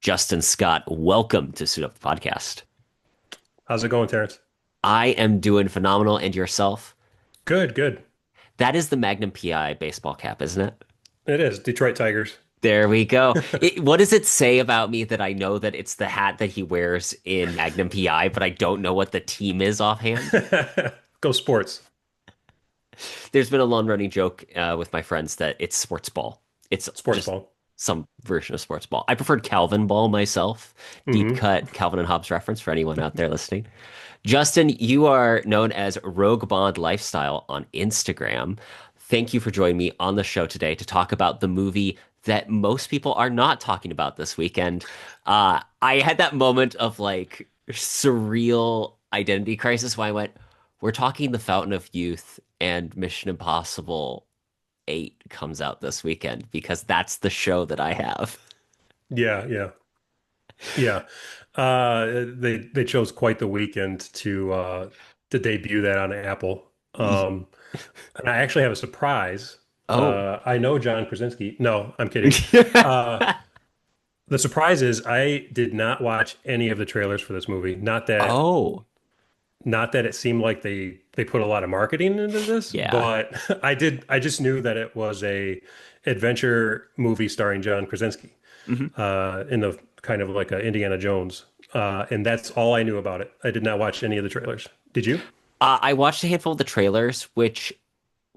Justin Scott, welcome to Suit Up the Podcast. How's it going, Terrence? I am doing phenomenal, and yourself? Good, good. That is the Magnum PI baseball cap, isn't it? It is Detroit Tigers. There we go. What does it say about me that I know that it's the hat that he wears in Magnum PI, but I don't know what the team is offhand? Go sports. There's been a long running joke with my friends that it's sports ball. It's Sports just ball. some version of sports ball. I preferred Calvin ball myself. Deep Hmm. cut Calvin and Hobbes reference for anyone out there listening. Justin, you are known as Rogue Bond Lifestyle on Instagram. Thank you for joining me on the show today to talk about the movie that most people are not talking about this weekend. I had that moment of like surreal identity crisis when I went, we're talking The Fountain of Youth and Mission Impossible 8 comes out this weekend because that's the show that I have. Yeah, yeah, yeah. They chose quite the weekend to debut that on Apple. And I actually have a surprise. Oh. I know John Krasinski. No, I'm kidding. Uh, the surprise is I did not watch any of the trailers for this movie. Oh, Not that it seemed like they put a lot of marketing into this, yeah. but I did. I just knew that it was a adventure movie starring John Krasinski, Mhm. in the kind of like a Indiana Jones, and that's all I knew about it. I did not watch any of the trailers. Did you? I watched a handful of the trailers, which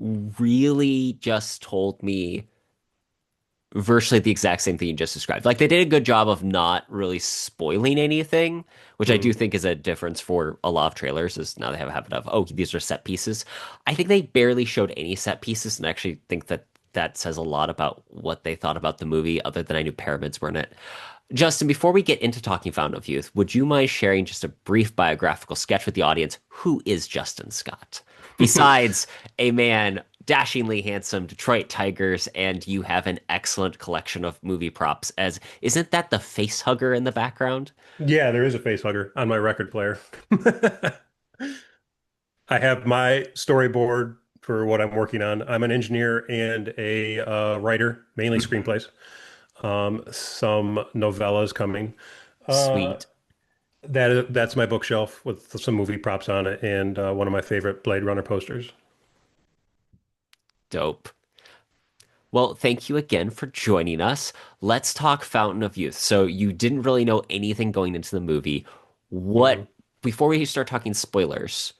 really just told me virtually the exact same thing you just described. Like they did a good job of not really spoiling anything, which I do Hmm. think is a difference for a lot of trailers, is now they have a habit of, oh, these are set pieces. I think they barely showed any set pieces, and I actually think that that says a lot about what they thought about the movie, other than I knew pyramids were in it. Justin, before we get into talking Fountain of Youth, would you mind sharing just a brief biographical sketch with the audience? Who is Justin Scott? Besides a man dashingly handsome, Detroit Tigers, and you have an excellent collection of movie props. As isn't that the face hugger in the background? Yeah, there is a face hugger on my record player. I have my storyboard for what I'm working on. I'm an engineer and a writer, mainly screenplays. Some novellas coming. Uh, Sweet, that's my bookshelf with some movie props on it and one of my favorite Blade Runner posters. dope. Well, thank you again for joining us. Let's talk Fountain of Youth. So you didn't really know anything going into the movie. Hmm. What, before we start talking spoilers,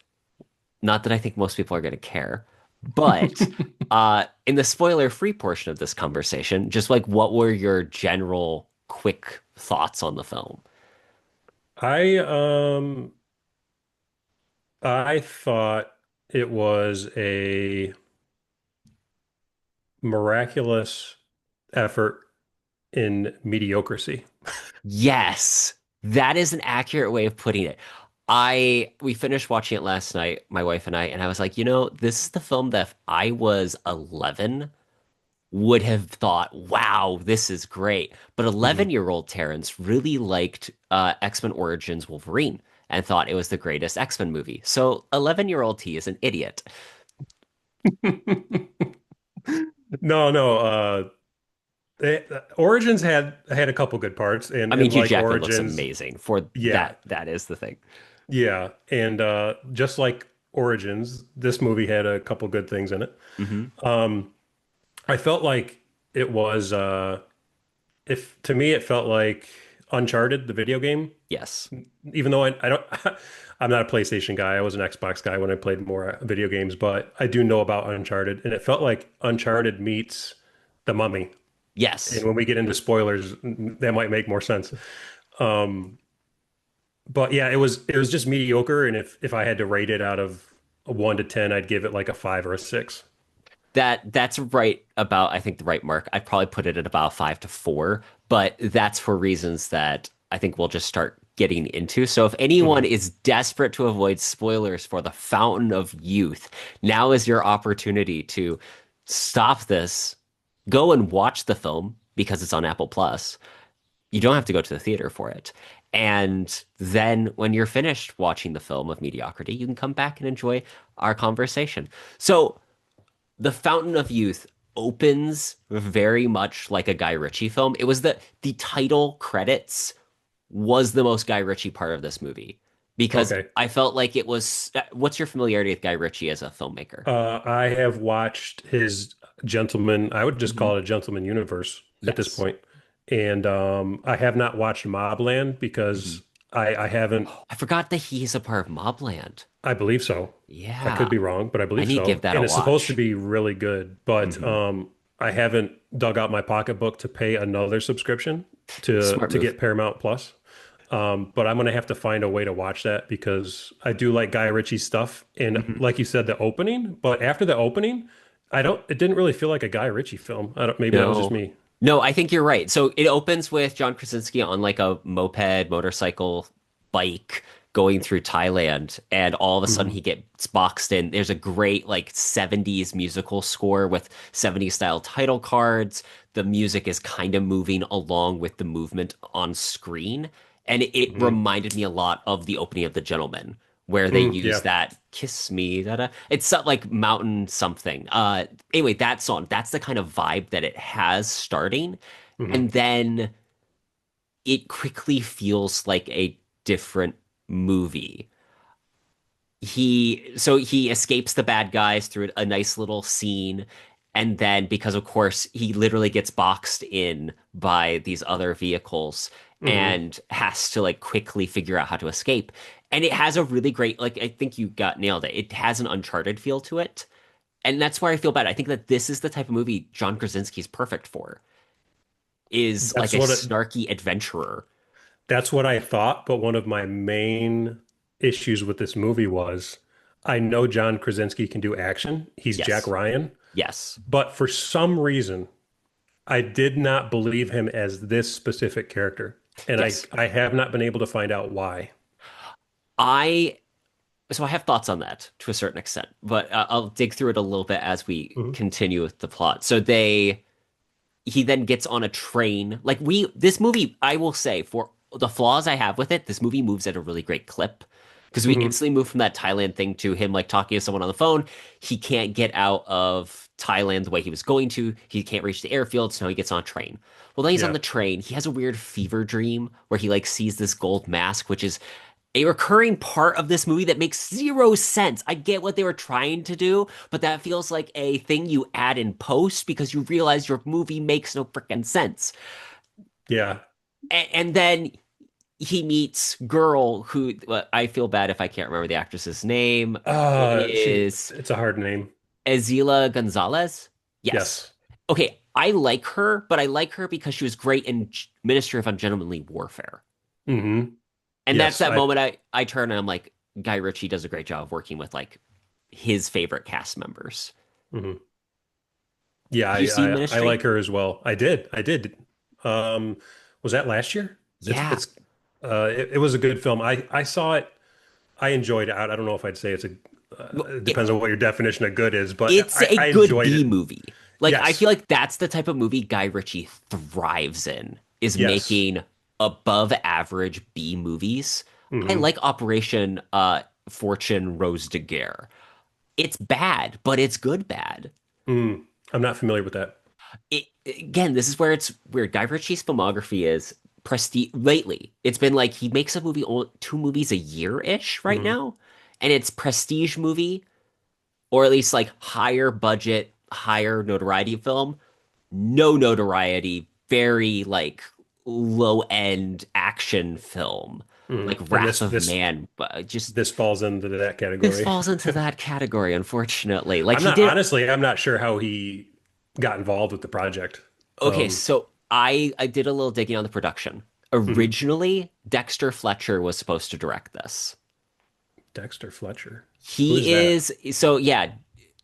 not that I think most people are going to care, but in the spoiler-free portion of this conversation, just like what were your general quick thoughts on the film? I um I thought it was a miraculous effort in mediocrity. Yes, that is an accurate way of putting it. We finished watching it last night, my wife and I was like, this is the film that if I was 11 would have thought, wow, this is great. But Mhm. 11-year-old Terrence really liked X-Men Origins Wolverine and thought it was the greatest X-Men movie. So 11-year-old T is an idiot. No, no. Origins had a couple good parts, I mean, and Hugh like Jackman looks Origins, amazing for yeah, that. That is the thing. yeah, and just like Origins, this movie had a couple good things in it. Hmm. Um, I felt like it was, if to me, it felt like Uncharted, the video game. Yes. Even though I don't, I'm not a PlayStation guy. I was an Xbox guy when I played more video games, but I do know about Uncharted, and it felt like Uncharted meets The Mummy. And Yes. when we get into spoilers, that might make more sense. Um, but yeah, it was just mediocre. And if I had to rate it out of a 1 to 10, I'd give it like a 5 or a 6. That's right about, I think, the right mark. I'd probably put it at about 5 to 4, but that's for reasons that I think we'll just start getting into. So if anyone Hmm. is desperate to avoid spoilers for The Fountain of Youth, now is your opportunity to stop this, go and watch the film because it's on Apple Plus. You don't have to go to the theater for it. And then when you're finished watching the film of mediocrity, you can come back and enjoy our conversation. So, The Fountain of Youth, opens very much like a Guy Ritchie film. It was the title credits was the most Guy Ritchie part of this movie because Okay. I felt like it was. What's your familiarity with Guy Ritchie as a filmmaker? I have watched his Gentleman, I would just Hmm. call it a Gentleman Universe at this Yes. point. And I have not watched Mobland Hmm. because I haven't, I forgot that he's a part of Mobland. I believe so. I Yeah, could be wrong, but I I believe need to give so. that a And it's supposed to watch. be really good, but Hmm. I haven't dug out my pocketbook to pay another subscription to Smart move. get Paramount Plus. But I'm gonna have to find a way to watch that because I do like Guy Ritchie stuff. And Hmm. like you said, the opening, but after the opening, it didn't really feel like a Guy Ritchie film. I don't, maybe that was just No. me. No, I think you're right. So it opens with John Krasinski on like a moped, motorcycle, bike going through Thailand, and all of a sudden Hmm. he gets boxed in. There's a great like 70s musical score with 70s style title cards. The music is kind of moving along with the movement on screen. And it Hmm. reminded me a lot of the opening of The Gentleman, where they use Yeah. that kiss me, da, it's like mountain something. Anyway, that song, that's the kind of vibe that it has starting. Hmm. And then it quickly feels like a different movie. He escapes the bad guys through a nice little scene, and then because of course he literally gets boxed in by these other vehicles Hmm. and has to like quickly figure out how to escape. And it has a really great, like, I think you got nailed it. It has an Uncharted feel to it. And that's where I feel bad. I think that this is the type of movie John Krasinski's perfect for, is like That's a what it, snarky adventurer. that's what I thought. But one of my main issues with this movie was I know John Krasinski can do action. He's Jack Yes. Ryan. Yes. But for some reason, I did not believe him as this specific character. And I, Yes. I have not been able to find out why. I so I have thoughts on that to a certain extent, but I'll dig through it a little bit as we Hmm. continue with the plot. He then gets on a train. Like this movie, I will say, for the flaws I have with it, this movie moves at a really great clip because we Hmm. instantly move from that Thailand thing to him like talking to someone on the phone. He can't get out of Thailand the way he was going to. He can't reach the airfield, so now he gets on a train. Well, then he's on Yeah. the train. He has a weird fever dream where he like sees this gold mask, which is a recurring part of this movie that makes zero sense. I get what they were trying to do, but that feels like a thing you add in post because you realize your movie makes no freaking sense. Yeah. And then he meets girl who, well, I feel bad if I can't remember the actress's name. It is It's a hard name. Azila Gonzalez. Yes. Yes. Okay, I like her, but I like her because she was great in Ministry of Ungentlemanly Warfare. Hmm. And that's Yes. that moment I turn and I'm like, Guy Ritchie does a great job of working with like his favorite cast members. Hmm. Yeah, Have you seen I like Ministry? her as well. I did. I did. Um, was that last year? Yeah. It was a good film. I saw it. I enjoyed it. I don't know if I'd say Well, it depends on what your definition of good is, but it's a I good enjoyed B it. movie. Like I Yes. feel like that's the type of movie Guy Ritchie thrives in, is Yes. making above average B movies. I Hmm. like Operation Fortune Rose de Guerre. It's bad, but it's good bad. Mm. I'm not familiar with that. Again, this is where it's weird. Guy Ritchie's filmography is prestige lately. It's been like he makes a movie, two movies a year-ish right Hmm. now, and it's prestige movie or at least like higher budget, higher notoriety film. No notoriety, very like low end action film, Hmm. like And Wrath of Man. But just this falls into that this category. falls into that category, unfortunately. Like he did. I'm not sure how he got involved with the project. Okay, so I did a little digging on the production. Mhm. Originally, Dexter Fletcher was supposed to direct this. Dexter Fletcher. Who is He that? is so yeah,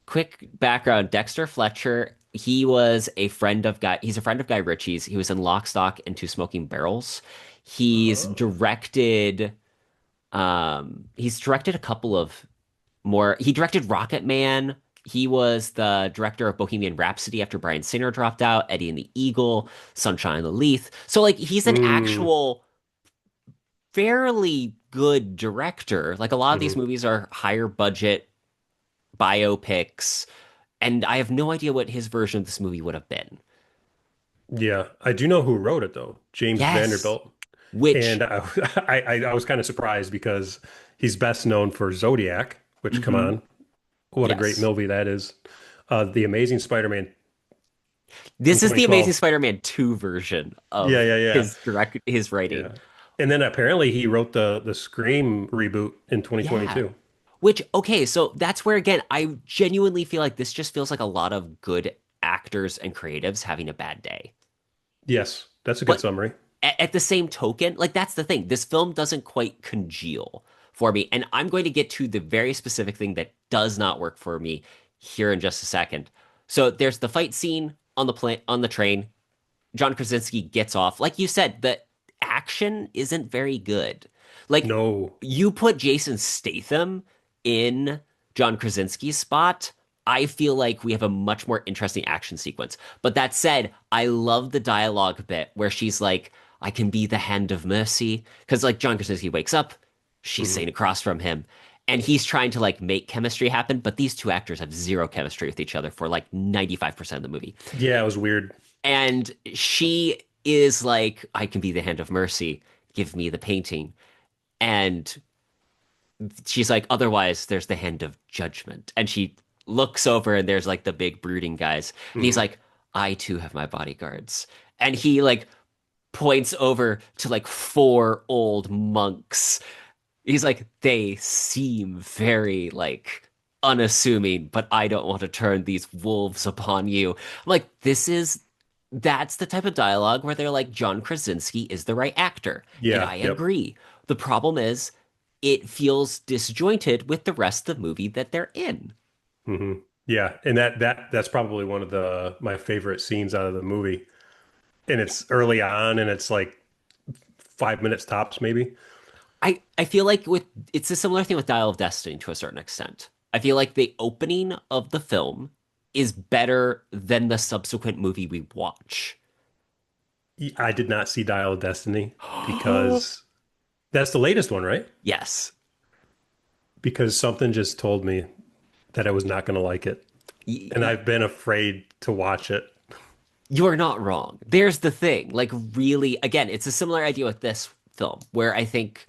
quick background. Dexter Fletcher, he was a friend of he's a friend of Guy Ritchie's. He was in Lock, Stock, and Two Smoking Barrels. He's Oh. directed he's directed a couple of more. He directed Rocket Man. He was the director of Bohemian Rhapsody after Bryan Singer dropped out, Eddie and the Eagle, Sunshine of the Leaf. So like he's an Mm. actual fairly good director. Like a lot of these Hmm. movies are higher budget biopics And I have no idea what his version of this movie would have been. Yeah, I do know who wrote it though, James Yes. Vanderbilt. And Which, I was kind of surprised because he's best known for Zodiac, which come mhm, on, what a great yes. movie that is. The Amazing Spider-Man from This is the Amazing 2012. Spider-Man 2 version Yeah, of yeah, yeah, his writing. yeah. And then apparently he wrote the Scream reboot in Yeah. 2022. Which, okay, so that's where again, I genuinely feel like this just feels like a lot of good actors and creatives having a bad day. Yes, that's a good But summary. at the same token, like that's the thing. This film doesn't quite congeal for me. And I'm going to get to the very specific thing that does not work for me here in just a second. So there's the fight scene on the plane on the train. John Krasinski gets off. Like you said, the action isn't very good. Like No. you put Jason Statham in John Krasinski's spot, I feel like we have a much more interesting action sequence. But that said, I love the dialogue bit where she's like, I can be the hand of mercy. Because like John Krasinski wakes up, she's Mhm. sitting across from him. And he's trying to like make chemistry happen, but these two actors have zero chemistry with each other for like 95% of the movie. Yeah, it was weird. And she is like, I can be the hand of mercy. Give me the painting. And she's like, otherwise, there's the hand of judgment. And she looks over and there's like the big brooding guys. And he's Mhm. like, I too have my bodyguards. And he like points over to like four old monks. He's like, they seem very like unassuming, but I don't want to turn these wolves upon you. I'm like, that's the type of dialogue where they're like, John Krasinski is the right actor. And Yeah, I yep. agree. The problem is, it feels disjointed with the rest of the movie that they're in. Hmm. Yeah, and that's probably one of the my favorite scenes out of the movie. And it's early on, and it's like 5 minutes tops, maybe. I feel like with it's a similar thing with Dial of Destiny to a certain extent. I feel like the opening of the film is better than the subsequent movie we watch. I did not see Dial of Destiny because that's the latest one, right? Yes. Because something just told me that I was not going to like it, and I've been afraid to watch it. You're not wrong. There's the thing. Like, really, again, it's a similar idea with this film, where I think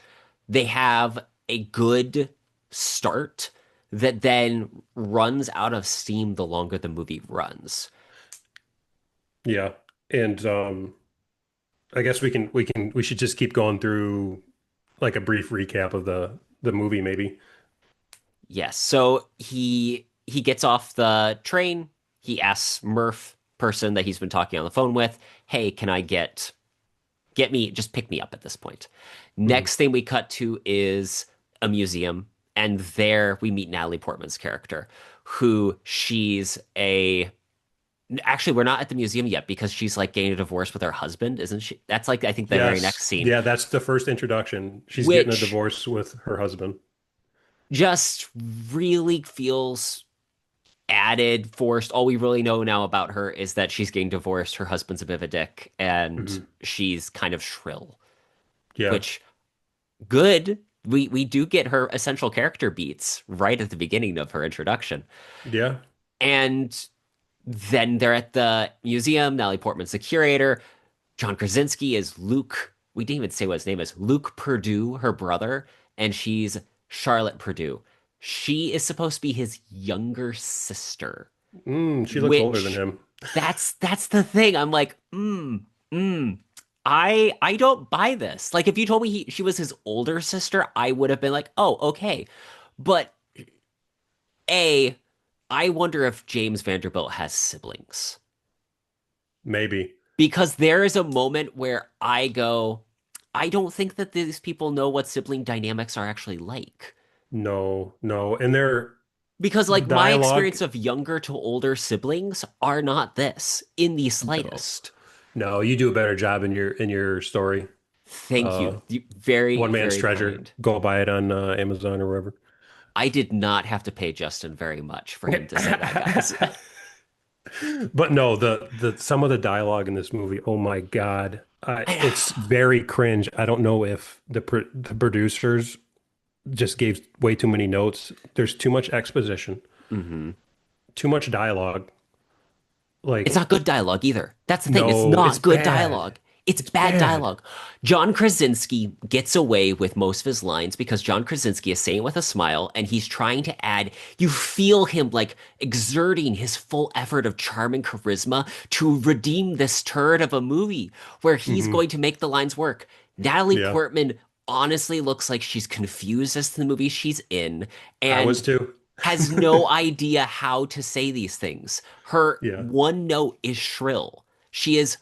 they have a good start that then runs out of steam the longer the movie runs. Yeah, and I guess we should just keep going through like a brief recap of the movie, maybe. Yes. So he gets off the train. He asks Murph person that he's been talking on the phone with, "Hey, can I get me just pick me up at this point?" Mhm. Next thing we cut to is a museum, and there we meet Natalie Portman's character, who she's a actually we're not at the museum yet because she's like getting a divorce with her husband, isn't she? That's like I think the very next Yes, scene, yeah, that's the first introduction. She's getting a which divorce with her husband. just really feels added, forced. All we really know now about her is that she's getting divorced. Her husband's a bit of a dick, and Hmm. she's kind of shrill, Yeah, which good. We do get her essential character beats right at the beginning of her introduction. yeah. And then they're at the museum. Natalie Portman's the curator. John Krasinski is Luke. We didn't even say what his name is. Luke Purdue, her brother, and she's Charlotte Purdue. She is supposed to be his younger sister, She looks older than which him. that's the thing. I'm like, mm. I don't buy this. Like if you told me she was his older sister, I would have been like, "Oh, okay." But A, I wonder if James Vanderbilt has siblings. Maybe. Because there is a moment where I go, I don't think that these people know what sibling dynamics are actually like. No, no. And their Because, the like, my dialogue, experience of younger to older siblings are not this in the no. slightest. No, you do a better job in your story. Thank Uh you. Very, One Man's very Treasure. kind. Go buy it on Amazon or wherever. I did not have to pay Justin very much for him to say that, guys. But no, the some of the dialogue in this movie, oh my God. I, It's very cringe. I don't know if the producers just gave way too many notes. There's too much exposition. hmm too much dialogue. It's Like, not good dialogue either. That's the thing. It's no, it's not good bad. dialogue. It's It's bad bad. dialogue. John Krasinski gets away with most of his lines because John Krasinski is saying it with a smile and he's trying to add, you feel him like exerting his full effort of charm and charisma to redeem this turd of a movie where he's Hmm. going to make the lines work. Natalie Yeah, Portman honestly looks like she's confused as to the movie she's in. I was And too. has no idea how to say these things. Her Yeah. one note is shrill. She is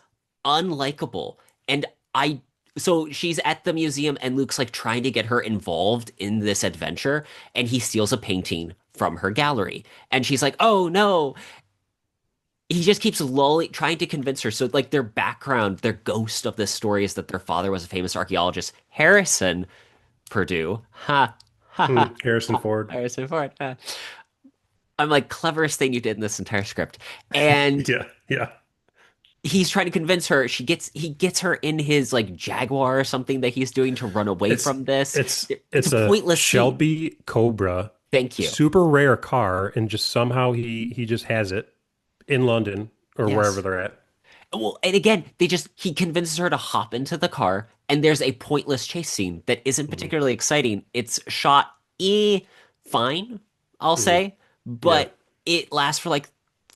unlikable. And I, so she's at the museum and Luke's like trying to get her involved in this adventure. And he steals a painting from her gallery. And she's like, oh no. He just keeps lulling, trying to convince her. So, like, their background, their ghost of this story is that their father was a famous archaeologist, Harrison Purdue. Ha, ha, ha, Harrison ha. Ford. Harrison Ford. Ha. I'm like, cleverest thing you did in this entire script. And Yeah, yeah. he's trying to convince her. He gets her in his like Jaguar or something that he's doing to run away It's from this. It's a it's a pointless scene. Shelby Cobra, Thank you. super rare car, and just somehow he just has it in London or wherever Yes. they're at. Well, and again, he convinces her to hop into the car, and there's a pointless chase scene that isn't Hmm. particularly exciting. It's shot fine, I'll Hmm. say, Yeah. but it lasts for like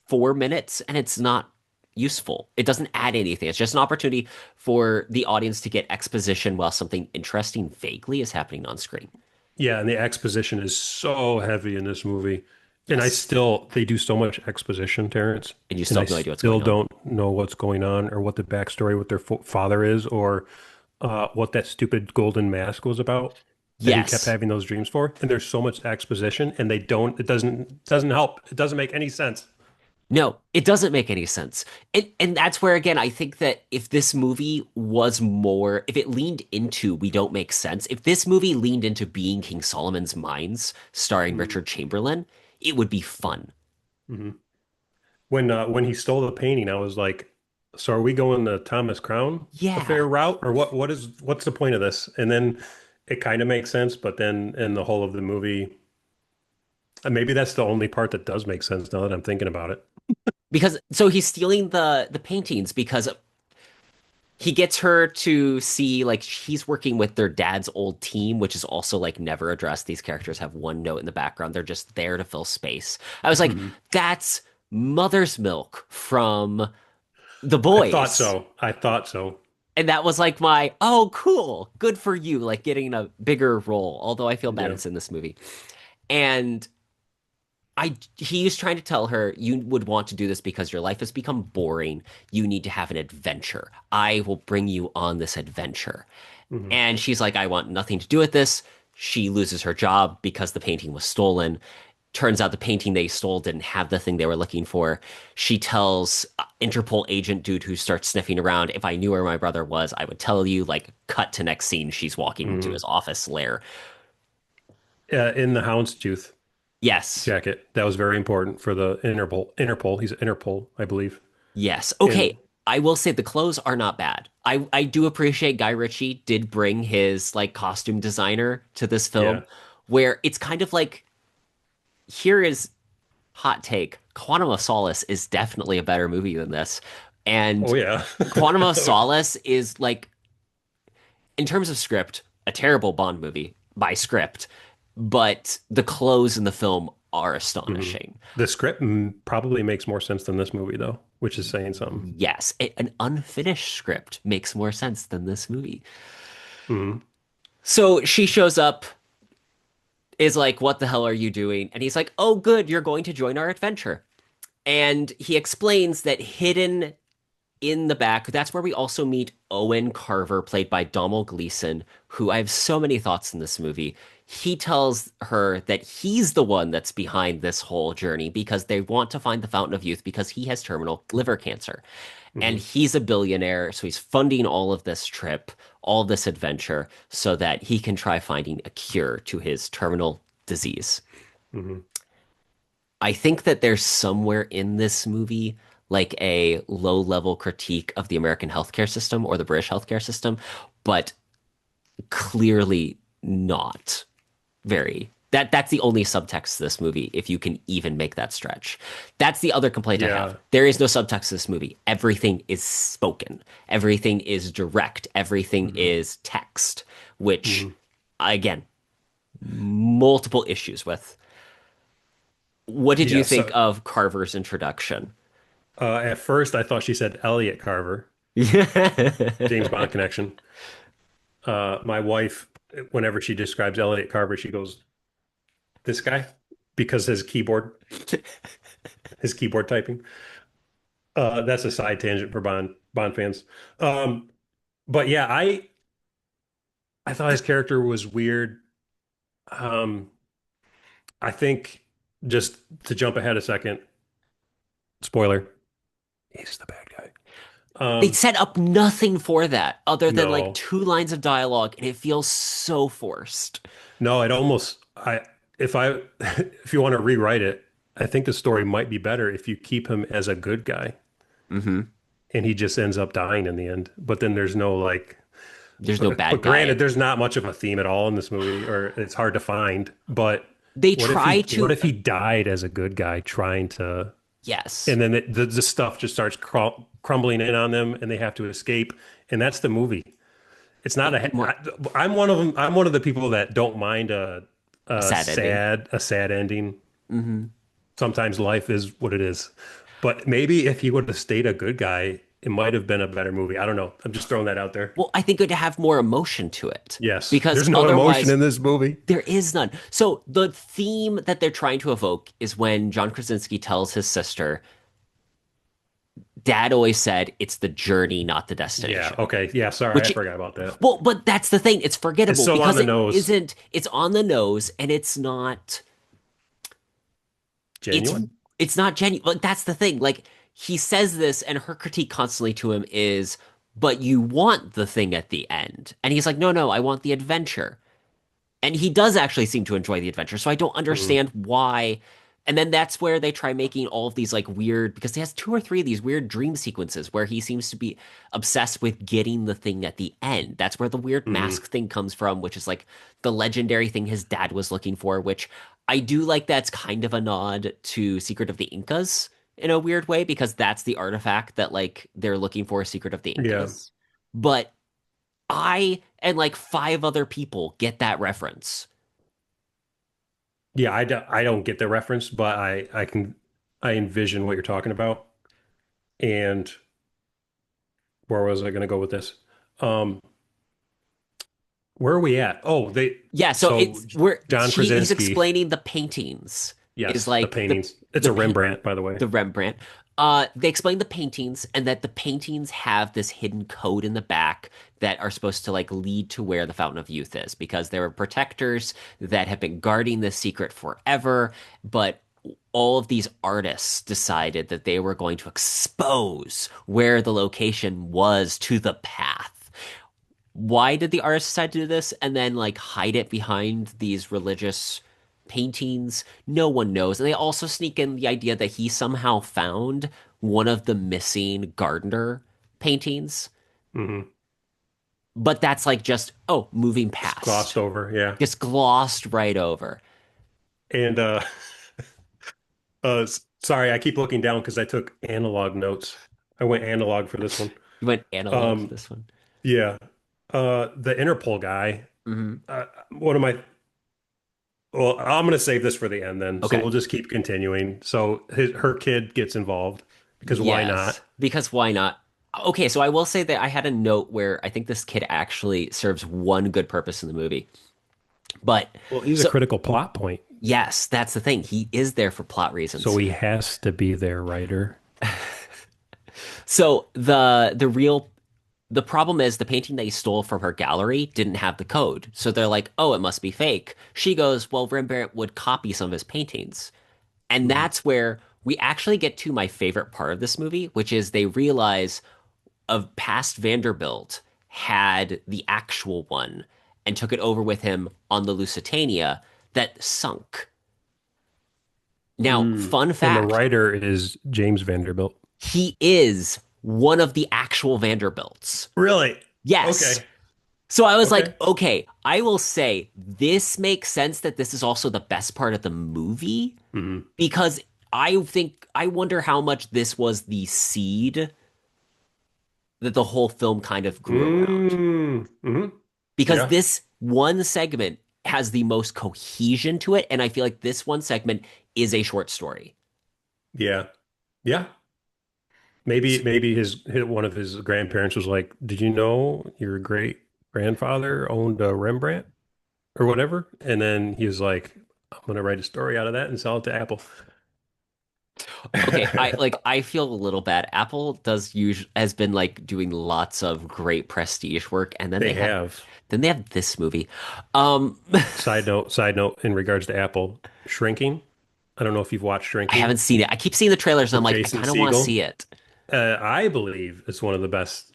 4 minutes, and it's not useful. It doesn't add anything. It's just an opportunity for the audience to get exposition while something interesting vaguely is happening on screen. Yeah, and the exposition is so heavy in this movie. And Yes, they do so much exposition, Terrence, and you and still I have no idea what's still going on. don't know what's going on or what the backstory with their father is or what that stupid golden mask was about that he kept Yes. having those dreams for. And there's so much exposition and it doesn't help. It doesn't make any sense. No, it doesn't make any sense. And that's where again I think that if this movie was more if it leaned into we don't make sense, if this movie leaned into being King Solomon's Mines starring Mm-hmm. Richard Chamberlain, it would be fun. When he stole the painting, I was like, so are we going the Thomas Crown Yeah. affair route or what's the point of this? And then it kind of makes sense, but then in the whole of the movie, maybe that's the only part that does make sense now that I'm thinking about it. Because so he's stealing the paintings because he gets her to see like he's working with their dad's old team, which is also like never addressed. These characters have one note in the background. They're just there to fill space. I was like, Mhm. that's Mother's Milk from The I thought Boys. so. I thought so. And that was like my, oh, cool, good for you, like getting a bigger role. Although I feel bad Yeah. it's in this movie. And he was trying to tell her, you would want to do this because your life has become boring. You need to have an adventure. I will bring you on this adventure. Hmm. And she's like, I want nothing to do with this. She loses her job because the painting was stolen. Turns out the painting they stole didn't have the thing they were looking for. She tells Interpol agent dude who starts sniffing around, if I knew where my brother was, I would tell you. Like, cut to next scene. She's walking into Hmm. his office lair. In the houndstooth Yes. jacket, that was very important for the Interpol. Interpol. He's Interpol, I believe. Yes. And Okay. I will say the clothes are not bad. I do appreciate Guy Ritchie did bring his like costume designer to this yeah. film where it's kind of like here is hot take. Quantum of Solace is definitely a better movie than this. Oh And yeah. Quantum of Solace is like in terms of script, a terrible Bond movie by script, but the clothes in the film are Mhm. astonishing. The script probably makes more sense than this movie, though, which is saying something. Yes, an unfinished script makes more sense than this movie. Hmm. So she shows up, is like, what the hell are you doing? And he's like, oh, good, you're going to join our adventure. And he explains that hidden in the back, that's where we also meet Owen Carver, played by Domhnall Gleeson, who I have so many thoughts in this movie. He tells her that he's the one that's behind this whole journey because they want to find the Fountain of Youth because he has terminal liver cancer. And Hmm. he's a billionaire, so he's funding all of this trip, all this adventure, so that he can try finding a cure to his terminal disease. Hmm. I think that there's somewhere in this movie like a low level critique of the American healthcare system or the British healthcare system, but clearly not very. That's the only subtext to this movie, if you can even make that stretch. That's the other complaint I have. Yeah. There is no subtext to this movie. Everything is spoken. Everything is direct. Everything Hmm. is text, which, Hmm. again, multiple issues with. What did you Yeah. think So of Carver's introduction? at first, I thought she said Elliot Carver, James Bond connection. My wife, whenever she describes Elliot Carver, she goes, "This guy," because his keyboard typing. That's a side tangent for Bond fans. Um, but yeah, I thought his character was weird. Um, I think just to jump ahead a second, spoiler, he's the bad guy. They set up nothing for that other than like No, two lines of dialogue, and it feels so forced. no, it almost if I if you want to rewrite it, I think the story might be better if you keep him as a good guy Hmm. and he just ends up dying in the end. But then there's no like, There's no but bad granted, guy. there's not much of a theme at all in this movie, or it's hard to find. But They try what to, if he died as a good guy trying to, yes, and then the stuff just starts crumbling in on them, and they have to escape, and that's the movie. It's not more I'm one of them. I'm one of the people that don't mind a sad ending. a sad ending. Hmm. Sometimes life is what it is. But maybe if he would have stayed a good guy, it might have been a better movie. I don't know. I'm just throwing that out there. Well, I think it would have more emotion to it Yes, because there's no emotion otherwise in this movie. there is none. So the theme that they're trying to evoke is when John Krasinski tells his sister, Dad always said it's the journey, not the Yeah. destination. Okay. Yeah. Sorry, I Which, forgot about that. well, but that's the thing. It's It's forgettable so on because the it nose. isn't, it's on the nose and it's, Genuine? it's not genuine. Like, that's the thing. Like, he says this and her critique constantly to him is, but you want the thing at the end. And he's like, no, no, I want the adventure. And he does actually seem to enjoy the adventure. So I don't Mm, understand why. And then that's where they try making all of these like weird, because he has two or three of these weird dream sequences where he seems to be obsessed with getting the thing at the end. That's where the weird mm, mask thing comes from, which is like the legendary thing his dad was looking for, which I do like that's kind of a nod to Secret of the Incas in a weird way, because that's the artifact that like they're looking for, Secret of the yeah. Incas. But I and like five other people get that reference. Yeah. I don't get the reference, but I envision what you're talking about. And where was I going to go with this? Um, where are we at? Oh, Yeah, so so it's where John he's Krasinski. explaining the paintings is Yes, the like paintings. It's the a paint Rembrandt, by the way. the Rembrandt. They explain the paintings and that the paintings have this hidden code in the back that are supposed to like lead to where the Fountain of Youth is because there were protectors that have been guarding this secret forever, but all of these artists decided that they were going to expose where the location was to the path. Why did the artist decide to do this and then like hide it behind these religious paintings? No one knows. And they also sneak in the idea that he somehow found one of the missing Gardner paintings, Hmm. but that's like just, oh, moving Just glossed past, over. Yeah. just glossed right over. And sorry, I keep looking down because I took analog notes. I went analog for this one. You went analog for Um, this one. yeah. The Interpol guy. Hmm. What am I? Well, I'm gonna save this for the end then. So Okay. we'll just keep continuing. So her kid gets involved because why Yes, not? because why not? Okay, so I will say that I had a note where I think this kid actually serves one good purpose in the movie. But Well, he's a so critical plot point, yes, that's the thing. He is there for plot so reasons. he has to be their writer. So the problem is the painting that he stole from her gallery didn't have the code. So they're like, "Oh, it must be fake." She goes, "Well, Rembrandt would copy some of his paintings." And Mhm. that's where we actually get to my favorite part of this movie, which is they realize of past Vanderbilt had the actual one and took it over with him on the Lusitania that sunk. Now, fun And the fact, writer is James Vanderbilt. he is one of the actual Vanderbilts. Really? Yes. Okay. So I was like, Okay. okay, I will say this makes sense that this is also the best part of the movie Hmm. because I wonder how much this was the seed that the whole film kind of grew around. Mm-hmm. Because Yeah. this one segment has the most cohesion to it, and I feel like this one segment is a short story. Yeah. Yeah. Maybe one of his grandparents was like, "Did you know your great grandfather owned a Rembrandt or whatever?" And then he was like, "I'm gonna write a story out of that and sell it to Apple." Okay, I feel a little bad. Apple does usually has been like doing lots of great prestige work, and They have. then they have this movie. Um, Side note, in regards to Apple, Shrinking. I don't know if you've watched I Shrinking haven't seen it. I keep seeing the trailers, and I'm with like, I Jason kind of want to see Segel. it. I believe it's one of the best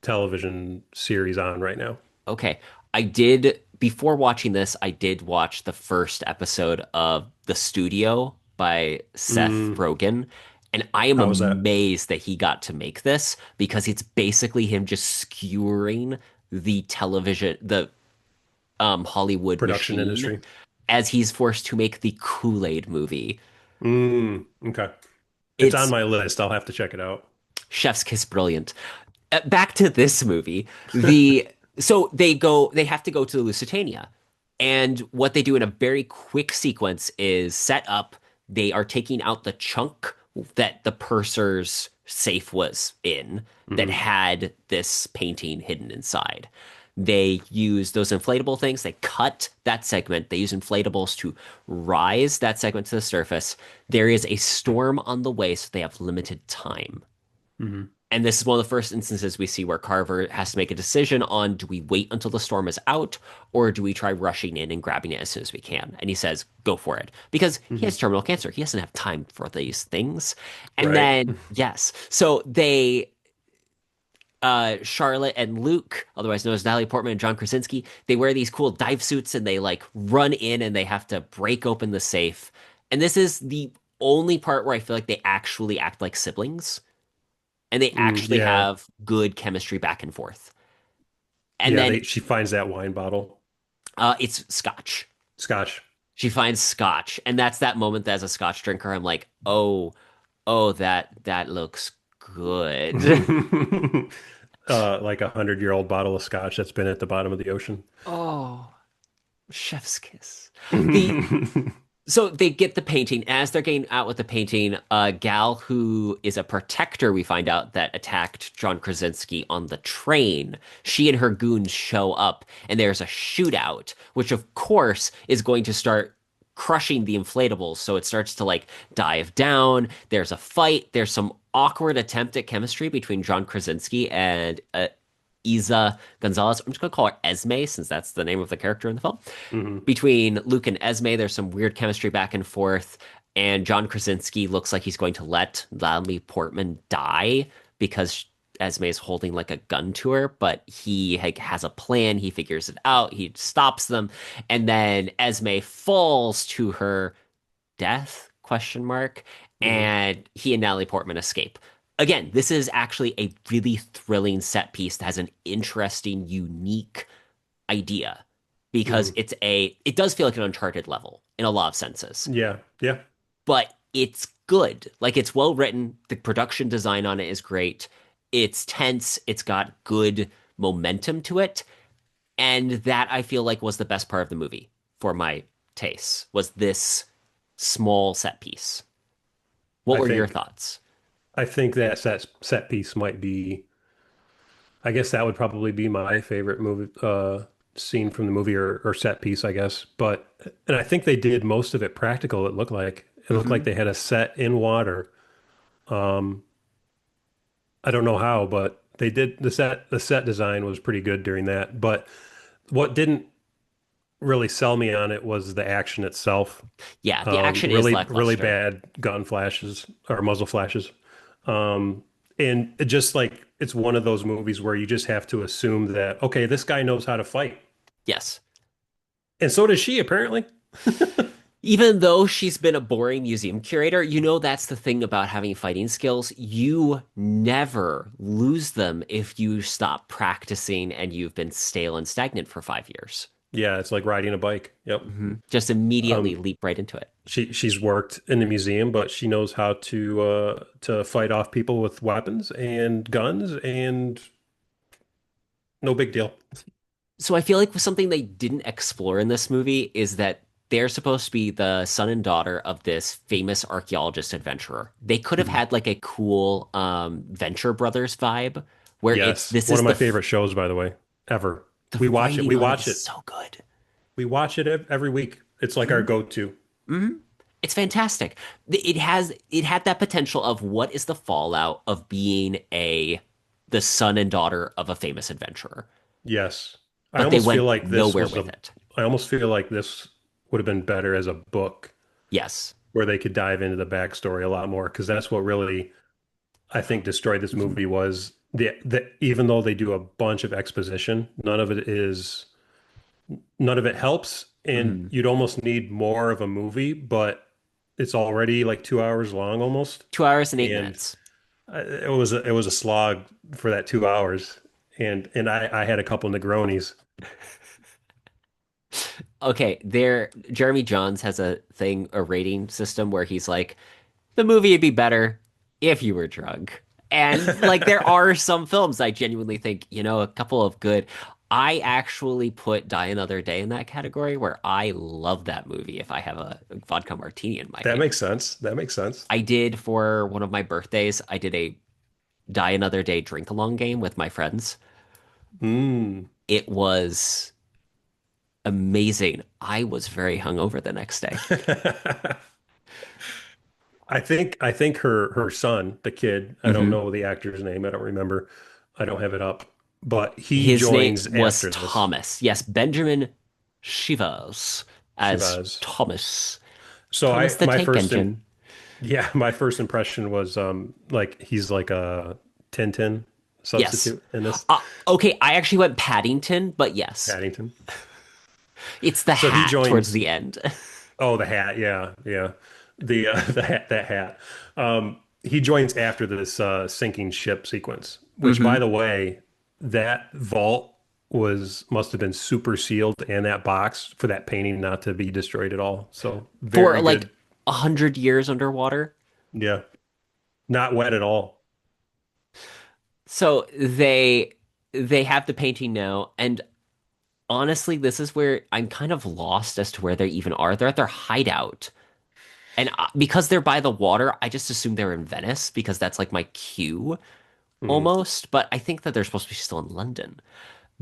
television series on right now. Okay. I did, before watching this, I did watch the first episode of The Studio by Seth Mm, Rogen. And I am how was that? amazed that he got to make this because it's basically him just skewering the television, the Hollywood Production machine industry. as he's forced to make the Kool-Aid movie. Okay. It's on It's my list. I'll have to check it out. chef's kiss brilliant. Back to this movie. They have to go to Lusitania. And what they do in a very quick sequence is set up, they are taking out the chunk that the purser's safe was in that Hmm. had this painting hidden inside. They use those inflatable things, they cut that segment, they use inflatables to rise that segment to the surface. There is a storm on the way, so they have limited time. Hmm. And this is one of the first instances we see where Carver has to make a decision on do we wait until the storm is out or do we try rushing in and grabbing it as soon as we can? And he says, go for it. Because he Hmm. has terminal cancer. He doesn't have time for these things. And Right. then, yes. Charlotte and Luke, otherwise known as Natalie Portman and John Krasinski, they wear these cool dive suits and they like run in and they have to break open the safe. And this is the only part where I feel like they actually act like siblings and they actually Yeah. have good chemistry back and forth. And Yeah. then She finds that wine bottle, it's scotch. Scotch. She finds scotch, and that's that moment that as a scotch drinker, I'm like, oh, that looks good. Like 100-year-old bottle of Scotch that's been at the bottom of the ocean. Oh, chef's kiss. The So they get the painting. As they're getting out with the painting, a gal who is a protector, we find out that attacked John Krasinski on the train. She and her goons show up, and there's a shootout, which of course is going to start crushing the inflatables. So it starts to like dive down. There's a fight. There's some awkward attempt at chemistry between John Krasinski and Isa Gonzalez. I'm just going to call her Esme since that's the name of the character in the film. Hmm. Between Luke and Esme, there's some weird chemistry back and forth, and John Krasinski looks like he's going to let Natalie Portman die because Esme is holding like a gun to her, but he like, has a plan. He figures it out. He stops them, and then Esme falls to her death question mark, Hmm. and he and Natalie Portman escape. Again, this is actually a really thrilling set piece that has an interesting, unique idea because Hmm. it does feel like an Uncharted level in a lot of senses, Yeah. Yeah. but it's good. Like it's well written. The production design on it is great. It's tense. It's got good momentum to it. And that I feel like was the best part of the movie for my taste was this small set piece. What I were your think thoughts? I think that set piece might be. I guess that would probably be my favorite movie scene from the movie or set piece, I guess. But and I think they did most of it practical. It looked like Hmm. they had a set in water. Um, I don't know how, but they did the set design was pretty good during that. But what didn't really sell me on it was the action itself. Yeah, the action is Really lackluster. bad gun flashes or muzzle flashes. Um, and it just like it's one of those movies where you just have to assume that, okay, this guy knows how to fight. Yes. And so does she, apparently. Even though she's been a boring museum curator, you know that's the thing about having fighting skills. You never lose them if you stop practicing and you've been stale and stagnant for 5 years. Yeah, it's like riding a bike. Yep. Just immediately Um, leap right into it. she's worked in the museum, but she knows how to fight off people with weapons and guns, and no big deal. So I feel like something they didn't explore in this movie is that they're supposed to be the son and daughter of this famous archaeologist adventurer. They could have Mhm. had like a cool Venture Brothers vibe where it's Yes, this one is of my favorite shows, by the way, ever. the We watch it. writing We on it watch is it. so good. We watch it every week. It's like our Mhm. go-to. Mhm. It's fantastic. It had that potential of what is the fallout of being a the son and daughter of a famous adventurer. Yes. But they went nowhere with it. I almost feel like this would have been better as a book Yes. where they could dive into the backstory a lot more because that's what really I think destroyed this Mhm. movie was the even though they do a bunch of exposition, none of it helps and Mhm. you'd almost need more of a movie, but it's already like 2 hours long almost. 2 hours and eight And minutes. it was a slog for that 2 hours. And I had a couple Negronis. Okay, there Jeremy Johns has a rating system where he's like, the movie would be better if you were drunk. And like there are some films I genuinely think, a couple of good. I actually put Die Another Day in that category where I love that movie if I have a vodka martini in my That hand. makes sense. That makes sense. I did for one of my birthdays, I did a Die Another Day drink along game with my friends. Mm. It was amazing. I was very hungover the next day. I think her son, the kid, I don't Hmm. know the actor's name, I don't remember. I don't have it up, but he His name joins was after this. Thomas. Yes, Benjamin Chivas as Shabazz. Thomas. So Thomas I the Tank Engine. my first impression was like he's like a Tintin Yes. substitute in this Okay, I actually went Paddington, but yes, Paddington. it's the So he hat towards joins the end. oh the hat, yeah, yeah. The the hat that hat. He joins after this sinking ship sequence, which by Hmm. the way, that vault was must have been super sealed and that box for that painting not to be destroyed at all. So For very like good. 100 years underwater. Yeah. Not wet at all. So they have the painting now, and honestly, this is where I'm kind of lost as to where they even are. They're at their hideout. And because they're by the water, I just assume they're in Venice because that's like my cue Mhm. almost. But I think that they're supposed to be still in London.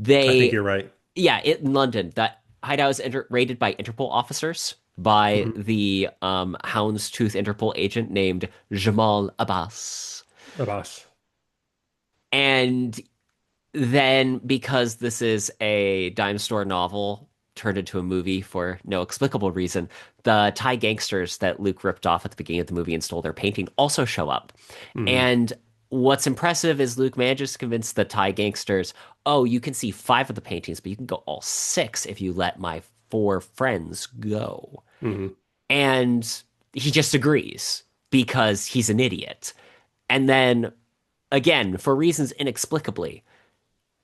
I think They, you're right. yeah, in London. That hideout is raided by Interpol officers by Mhm. the houndstooth Interpol agent named Jamal Abbas. Abbas. And then, because this is a dime store novel turned into a movie for no explicable reason, the Thai gangsters that Luke ripped off at the beginning of the movie and stole their painting also show up. Mhm. And what's impressive is Luke manages to convince the Thai gangsters, oh, you can see five of the paintings, but you can go all six if you let my four friends go. Mhm. And he just agrees because he's an idiot. And then, again, for reasons inexplicably,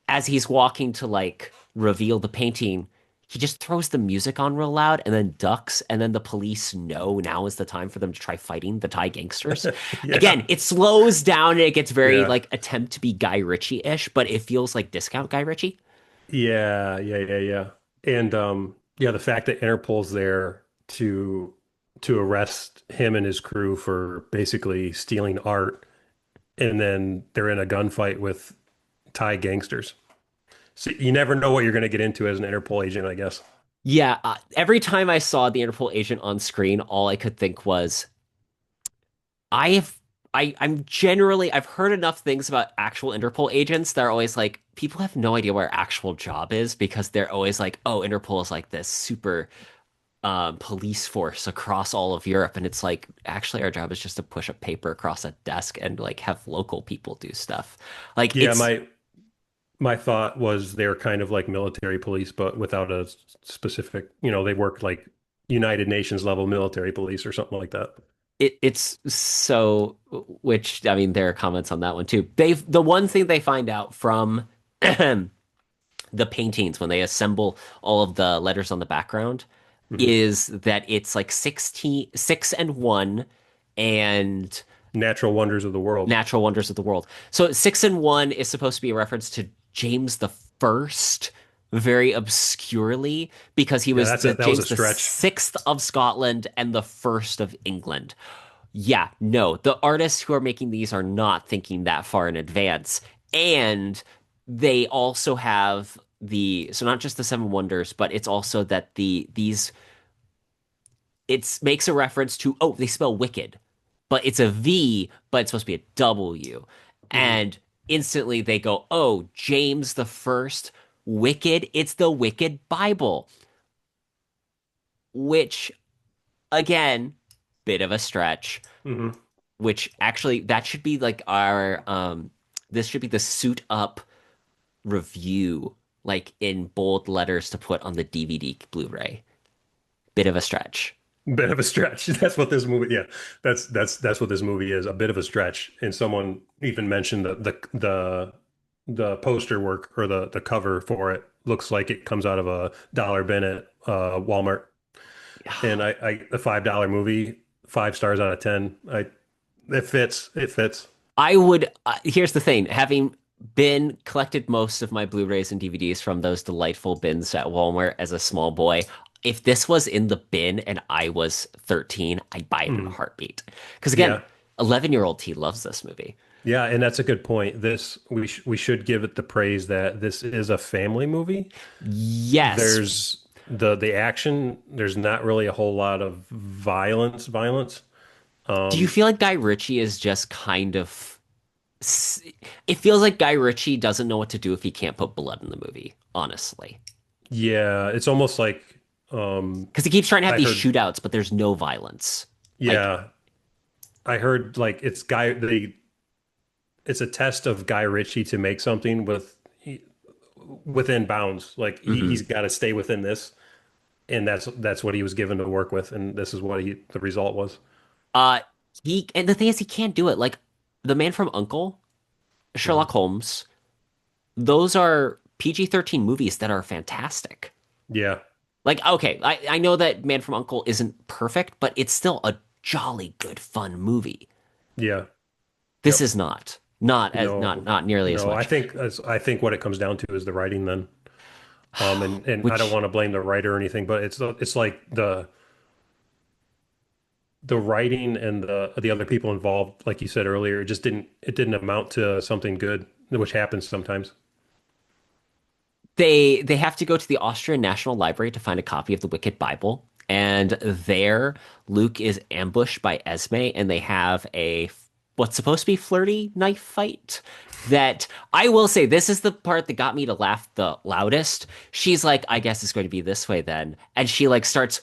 as he's walking to like reveal the painting, he just throws the music on real loud and then ducks. And then the police know now is the time for them to try fighting the Thai gangsters. Yeah. Again, it slows down and it gets very Yeah. like attempt to be Guy Ritchie-ish, but it feels like discount Guy Ritchie. Yeah, yeah, yeah, yeah. And yeah, the fact that Interpol's there to arrest him and his crew for basically stealing art and then they're in a gunfight with Thai gangsters. So you never know what you're going to get into as an Interpol agent, I guess. Yeah, every time I saw the Interpol agent on screen, all I could think was, I have I'm generally I've heard enough things about actual Interpol agents that are always like people have no idea what our actual job is because they're always like, oh, Interpol is like this super police force across all of Europe, and it's like actually our job is just to push a paper across a desk and like have local people do stuff. Like Yeah, it's my thought was they're kind of like military police, but without a specific, they work like United Nations level military police or something like that. It's so, which I mean, there are comments on that one too. The one thing they find out from the paintings when they assemble all of the letters on the background Hmm. is that it's like 16, 6 and 1 and Natural wonders of the world. natural wonders of the world. So 6 and 1 is supposed to be a reference to James the First, very obscurely, because he Yeah, was the that was a James the stretch. sixth of Scotland and the first of England. Yeah, no, the artists who are making these are not thinking that far in advance. And they also have so not just the Seven Wonders, but it's also that these it makes a reference to, oh, they spell wicked, but it's a V, but it's supposed to be a W. Hmm. And instantly they go, oh, James the First, wicked. It's the Wicked Bible, which again, bit of a stretch, Hmm. which actually that should be like our this should be the suit up review, like in bold letters to put on the DVD Blu-ray. Bit of a stretch. Bit of a stretch. That's what this movie, yeah, that's what this movie is, a bit of a stretch. And someone even mentioned the poster work or the cover for it looks like it comes out of a dollar bin at Walmart. And I the $5 movie, 5 stars out of 10. It fits. It fits. I would, here's the thing, having been collected most of my Blu-rays and DVDs from those delightful bins at Walmart as a small boy, if this was in the bin and I was 13, I'd buy it in a Mhm. heartbeat. Because again, Yeah. 11-year-old T loves this movie. Yeah, and that's a good point. We should give it the praise that this is a family movie. Yes. There's the action, there's not really a whole lot of violence. Do you Um feel like Guy Ritchie is just kind of it feels like Guy Ritchie doesn't know what to do if he can't put blood in the movie, honestly. yeah, it's almost like um Because he keeps trying to have I these heard shootouts, but there's no violence. Like, yeah, I heard like it's a test of Guy Ritchie to make something within bounds. Like mhm. he's got to stay within this, and that's what he was given to work with, and this is what he the result was. Uh, and the thing is, he can't do it. Like, The Man from Uncle, Mhm. Sherlock Holmes, those are PG-13 movies that are fantastic. Yeah, Like, okay, I know that Man from Uncle isn't perfect, but it's still a jolly good fun movie. yeah, This yep. is not. Not as No, not nearly as no. much. I think what it comes down to is the writing then. And I don't Which want to blame the writer or anything, but it's like the writing and the other people involved, like you said earlier, it didn't amount to something good, which happens sometimes. they have to go to the Austrian National Library to find a copy of the Wicked Bible. And there, Luke is ambushed by Esme, and they have a what's supposed to be flirty knife fight. That I will say, this is the part that got me to laugh the loudest. She's like, I guess it's going to be this way then. And she like starts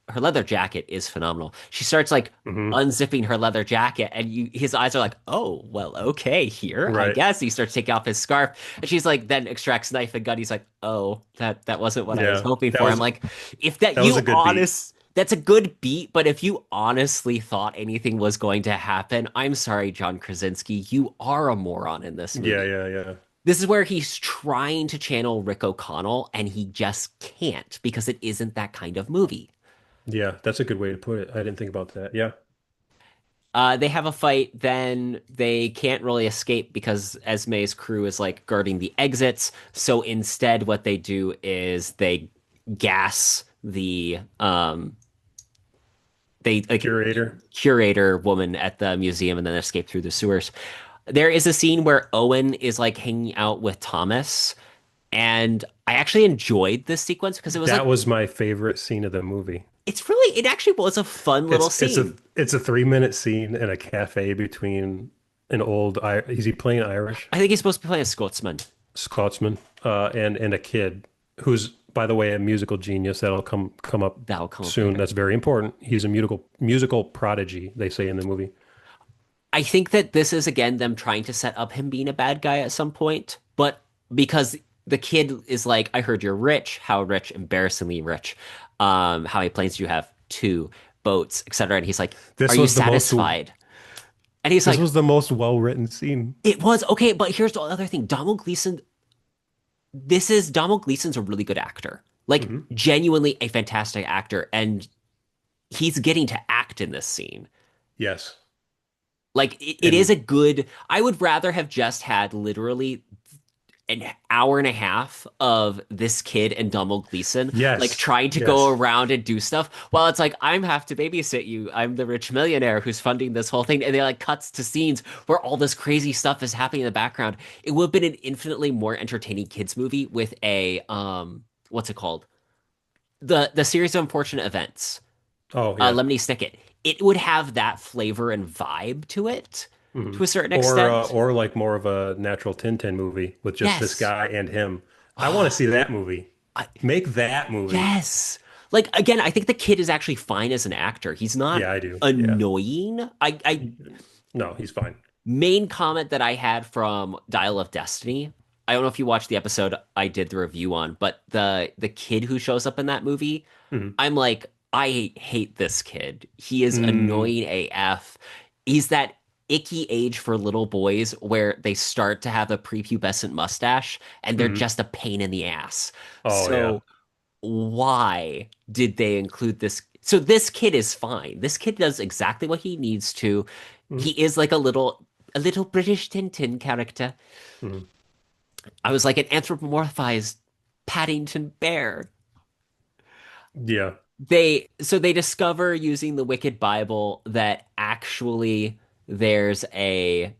her leather jacket is phenomenal. She starts like Hmm. unzipping her leather jacket, and his eyes are like, oh, well, okay, here, I Right. guess. He starts taking off his scarf, and she's like, then extracts knife and gun. He's like, oh, that wasn't what I was Yeah. hoping for. I'm like, if that That was you a good beat. honest. That's a good beat, but if you honestly thought anything was going to happen, I'm sorry, John Krasinski, you are a moron in this Yeah, movie. yeah, yeah. This is where he's trying to channel Rick O'Connell, and he just can't because it isn't that kind of movie. Yeah, that's a good way to put it. I didn't think about that. Yeah. They have a fight, then they can't really escape because Esme's crew is like guarding the exits. So instead, what they do is they gas the they like Curator. curator woman at the museum and then escape through the sewers. There is a scene where Owen is like hanging out with Thomas, and I actually enjoyed this sequence because it was That like was my favorite scene of the movie. it actually was a fun little scene. It's a 3 minute scene in a cafe between an old is he playing Irish I think he's supposed to be playing a Scotsman. Scotsman and a kid who's, by the way, a musical genius that'll come up That'll come up soon. later. That's very important. He's a musical prodigy, they say in the movie. I think that this is again them trying to set up him being a bad guy at some point, but because the kid is like, I heard you're rich. How rich? Embarrassingly rich. How many planes do you have? two boats, etc. And he's like, "Are This you was the most satisfied?" And he's this like, was the most well-written scene. "It was okay." But here's the other thing: Donald Gleason's a really good actor, like Hmm. genuinely a fantastic actor, and he's getting to act in this scene. Yes. Like it is And a good. I would rather have just had literally an hour and a half of this kid and Donald Gleason like yes. trying to go Yes. around and do stuff while it's like I'm have to babysit you. I'm the rich millionaire who's funding this whole thing, and they like cuts to scenes where all this crazy stuff is happening in the background. It would have been an infinitely more entertaining kids movie with a what's it called? The series of unfortunate events. Oh, yeah. Lemony Snicket. It would have that flavor and vibe to it Hmm. to a certain extent. Or like more of a natural Tintin movie with just this Yes. guy and him. I want to see that movie. I, Make that movie. yes. Like again, I think the kid is actually fine as an actor. He's not Yeah, I do. Yeah. annoying. I No, he's fine. main comment that I had from Dial of Destiny. I don't know if you watched the episode I did the review on, but the kid who shows up in that movie, Hmm. I'm like, I hate this kid. He is Mm, annoying AF. He's that icky age for little boys where they start to have a prepubescent mustache and they're hmm. just a pain in the ass. Oh, yeah. So why did they include this? So this kid is fine. This kid does exactly what he needs to. Hmm. He is like a little British Tintin character. Hmm. I was like an anthropomorphized Paddington Bear. Yeah. They discover using the Wicked Bible that actually there's a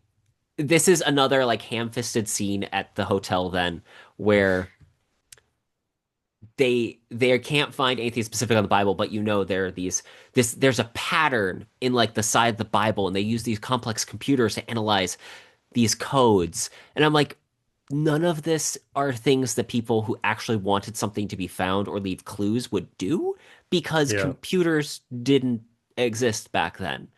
this is another like ham-fisted scene at the hotel then where they can't find anything specific on the Bible, but there are there's a pattern in like the side of the Bible, and they use these complex computers to analyze these codes. And I'm like, none of this are things that people who actually wanted something to be found or leave clues would do because Yeah. computers didn't exist back then.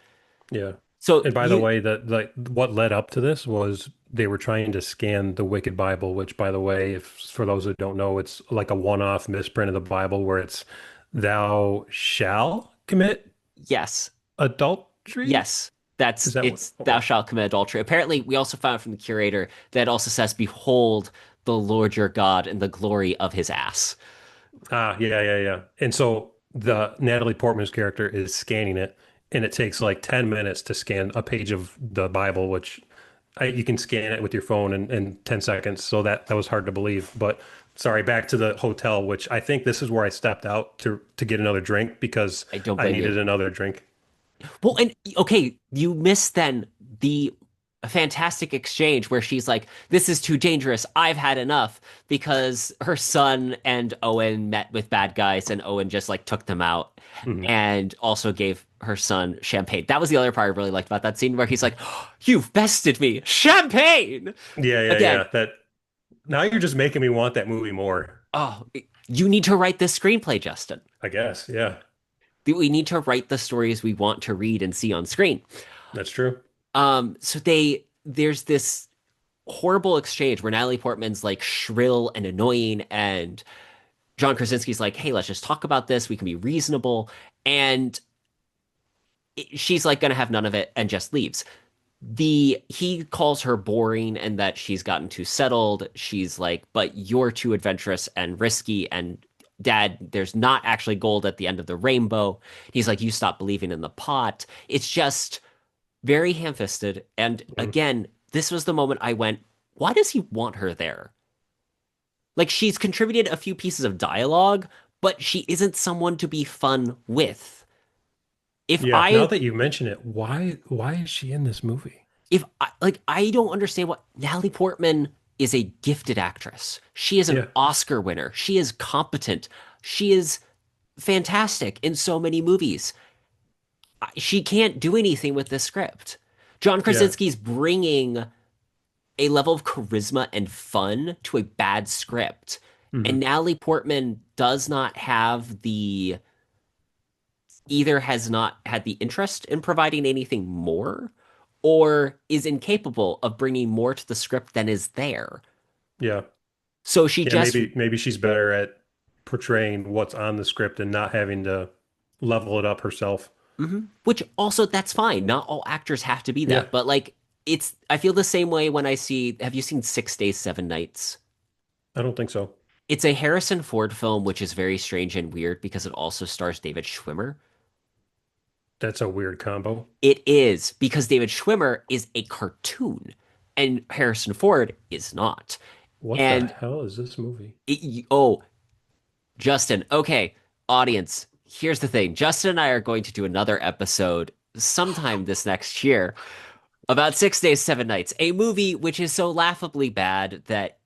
Yeah. So And by the you way, that like what led up to this was they were trying to scan the Wicked Bible, which by the way, if for those who don't know, it's like a one-off misprint of the Bible where it's thou shall commit yes, adultery. yes. Is That's that what? it's thou Okay. shalt commit adultery. Apparently, we also found from the curator that it also says, "Behold the Lord your God and the glory of his ass." Ah, yeah, yeah, yeah. And so the Natalie Portman's character is scanning it, and it takes like 10 minutes to scan a page of the Bible, which you can scan it with your phone in 10 seconds. So that was hard to believe. But sorry, back to the hotel, which I think this is where I stepped out to get another drink because I don't I blame you. needed another drink. Well, and okay, you missed then the fantastic exchange where she's like, "This is too dangerous. I've had enough," because her son and Owen met with bad guys, and Owen just like took them out Mhm. and also gave her son champagne. That was the other part I really liked about that scene where he's like, "You've bested me, champagne!" Yeah, yeah, Again, yeah. That now you're just making me want that movie more, oh, you need to write this screenplay, Justin. I guess. Yeah, We need to write the stories we want to read and see on screen. that's true. So there's this horrible exchange where Natalie Portman's like shrill and annoying, and John Krasinski's like, "Hey, let's just talk about this. We can be reasonable." And she's like gonna have none of it and just leaves. He calls her boring and that she's gotten too settled. She's like, "But you're too adventurous and risky, and Dad, there's not actually gold at the end of the rainbow." He's like, "You stop believing in the pot." It's just very ham-fisted. And Mhm. again, this was the moment I went, why does he want her there? Like she's contributed a few pieces of dialogue, but she isn't someone to be fun with. If Yeah, now I that you mention it, why is she in this movie? I don't understand what Natalie Portman is a gifted actress. She is an Yeah, Oscar winner. She is competent. She is fantastic in so many movies. She can't do anything with this script. John yeah. Krasinski's bringing a level of charisma and fun to a bad script. And Hmm. Natalie Portman does not have the either has not had the interest in providing anything more or is incapable of bringing more to the script than is there. Yeah. So she Yeah, just maybe she's better at portraying what's on the script and not having to. level it up herself. Which also that's fine. Not all actors have to be Yeah, that, but like it's I feel the same way when I see have you seen 6 Days, 7 Nights? I don't think so. It's a Harrison Ford film, which is very strange and weird because it also stars David Schwimmer. That's a weird combo. It is because David Schwimmer is a cartoon and Harrison Ford is not. What the And hell is this movie? oh, Justin, okay, audience, here's the thing. Justin and I are going to do another episode sometime this next year about 6 Days, 7 Nights, a movie which is so laughably bad that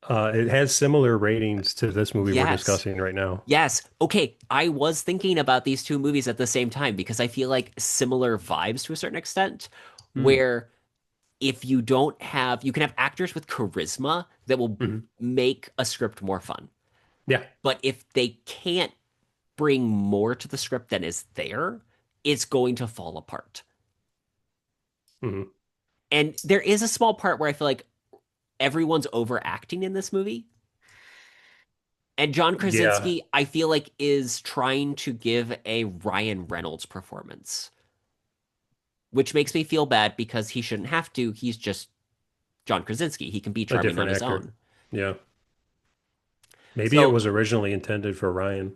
It has similar ratings to this movie we're yes, discussing right now. yes, okay, I was thinking about these two movies at the same time because I feel like similar vibes to a certain extent, Hmm. where if you don't have, you can have actors with charisma that will Hmm. make a script more fun. Yeah. But if they can't bring more to the script than is there, it's going to fall apart. Hmm. And there is a small part where I feel like everyone's overacting in this movie. And John Yeah. Krasinski, I feel like, is trying to give a Ryan Reynolds performance, which makes me feel bad because he shouldn't have to. He's just John Krasinski. He can be A charming on different his actor. own. Yeah. Maybe it So, was originally intended for Ryan.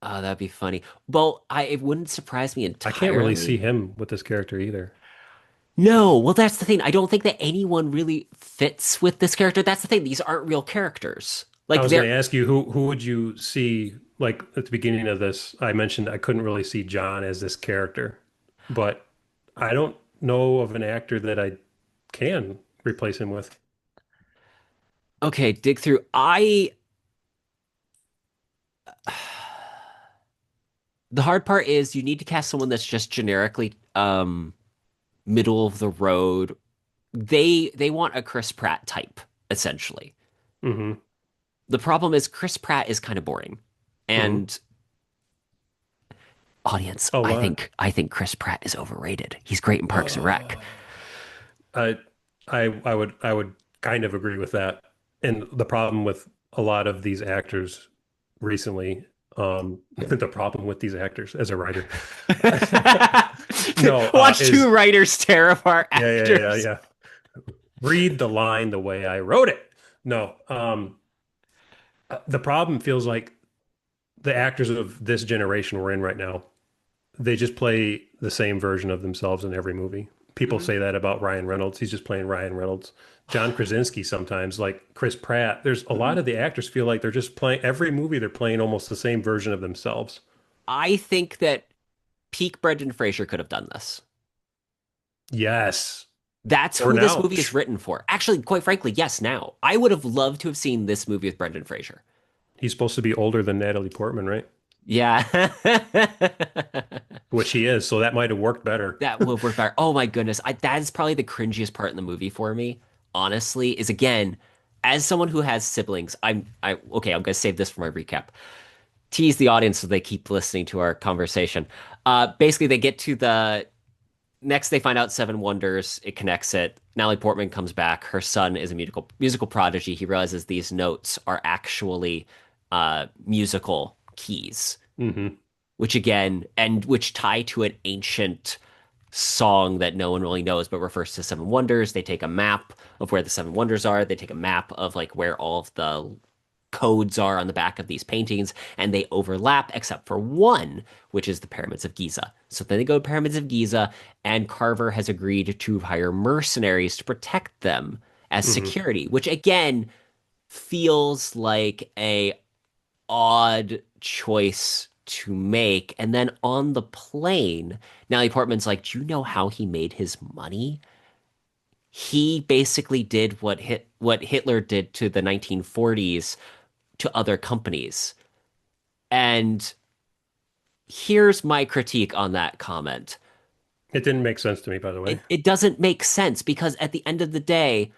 that'd be funny. Well, it wouldn't surprise me I can't really see entirely. him with this character either. No, well, that's the thing. I don't think that anyone really fits with this character. That's the thing. These aren't real characters. I Like was going they're to ask you who would you see like at the beginning of this? I mentioned I couldn't really see John as this character, but I don't know of an actor that I can replace him with. okay. Dig through. I the hard part is you need to cast someone that's just generically middle of the road. They want a Chris Pratt type essentially. Hmm. The problem is Chris Pratt is kind of boring. Hmm. And audience, Oh, I why? think I think Chris Pratt is overrated. He's great in Parks and Rec. I I would kind of agree with that. And the problem with a lot of these actors recently, the problem with these actors as a writer, no, Watch is two writers tear apart yeah, actors. yeah. Read the line the way I wrote it. No, the problem feels like the actors of this generation we're in right now, they just play the same version of themselves in every movie. People Mhm. say that about Ryan Reynolds. He's just playing Ryan Reynolds. John Krasinski sometimes, like Chris Pratt. There's a lot Mhm. of the actors feel like they're just playing every movie, they're playing almost the same version of themselves. I think that peak Brendan Fraser could have done this. Yes. That's Or who this now. movie is written for. Actually, quite frankly, yes, now. I would have loved to have seen this movie with Brendan Fraser. He's supposed to be older than Natalie Portman, right? Yeah. Which he is, so that might have worked better. That would have worked better. Oh my goodness. That is probably the cringiest part in the movie for me, honestly, is again, as someone who has siblings, okay, I'm gonna save this for my recap. Tease the audience so they keep listening to our conversation. Basically they get to the next they find out Seven Wonders, it connects it. Natalie Portman comes back. Her son is a musical prodigy. He realizes these notes are actually musical keys, Hmm. which again, and which tie to an ancient song that no one really knows, but refers to Seven Wonders. They take a map of where the Seven Wonders are. They take a map of like where all of the codes are on the back of these paintings, and they overlap except for one, which is the Pyramids of Giza. So then they go to Pyramids of Giza, and Carver has agreed to hire mercenaries to protect them as Hmm. security, which again feels like a odd choice to make. And then on the plane, Natalie Portman's like, "Do you know how he made his money? He basically did what Hitler did to the 1940s to other companies." And here's my critique on that comment. It didn't make sense to me, by the way. It doesn't make sense because at the end of the day,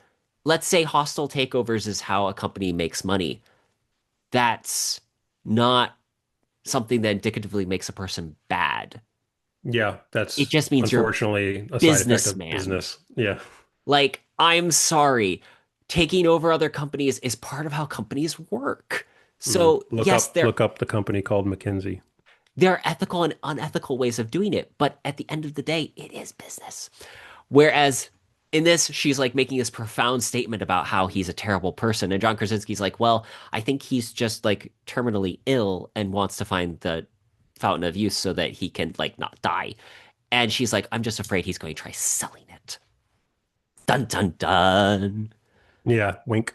let's say hostile takeovers is how a company makes money. That's not something that indicatively makes a person bad. Yeah, It that's just means you're a unfortunately a side effect of businessman. business. Yeah. Like, I'm sorry, taking over other companies is part of how companies work. Hmm. So, yes, there Look up the company called McKinsey. There are ethical and unethical ways of doing it, but at the end of the day, it is business. Whereas in this, she's like making this profound statement about how he's a terrible person. And John Krasinski's like, well, I think he's just like terminally ill and wants to find the fountain of youth so that he can like not die. And she's like, I'm just afraid he's going to try selling it. Dun dun dun. Yeah, wink.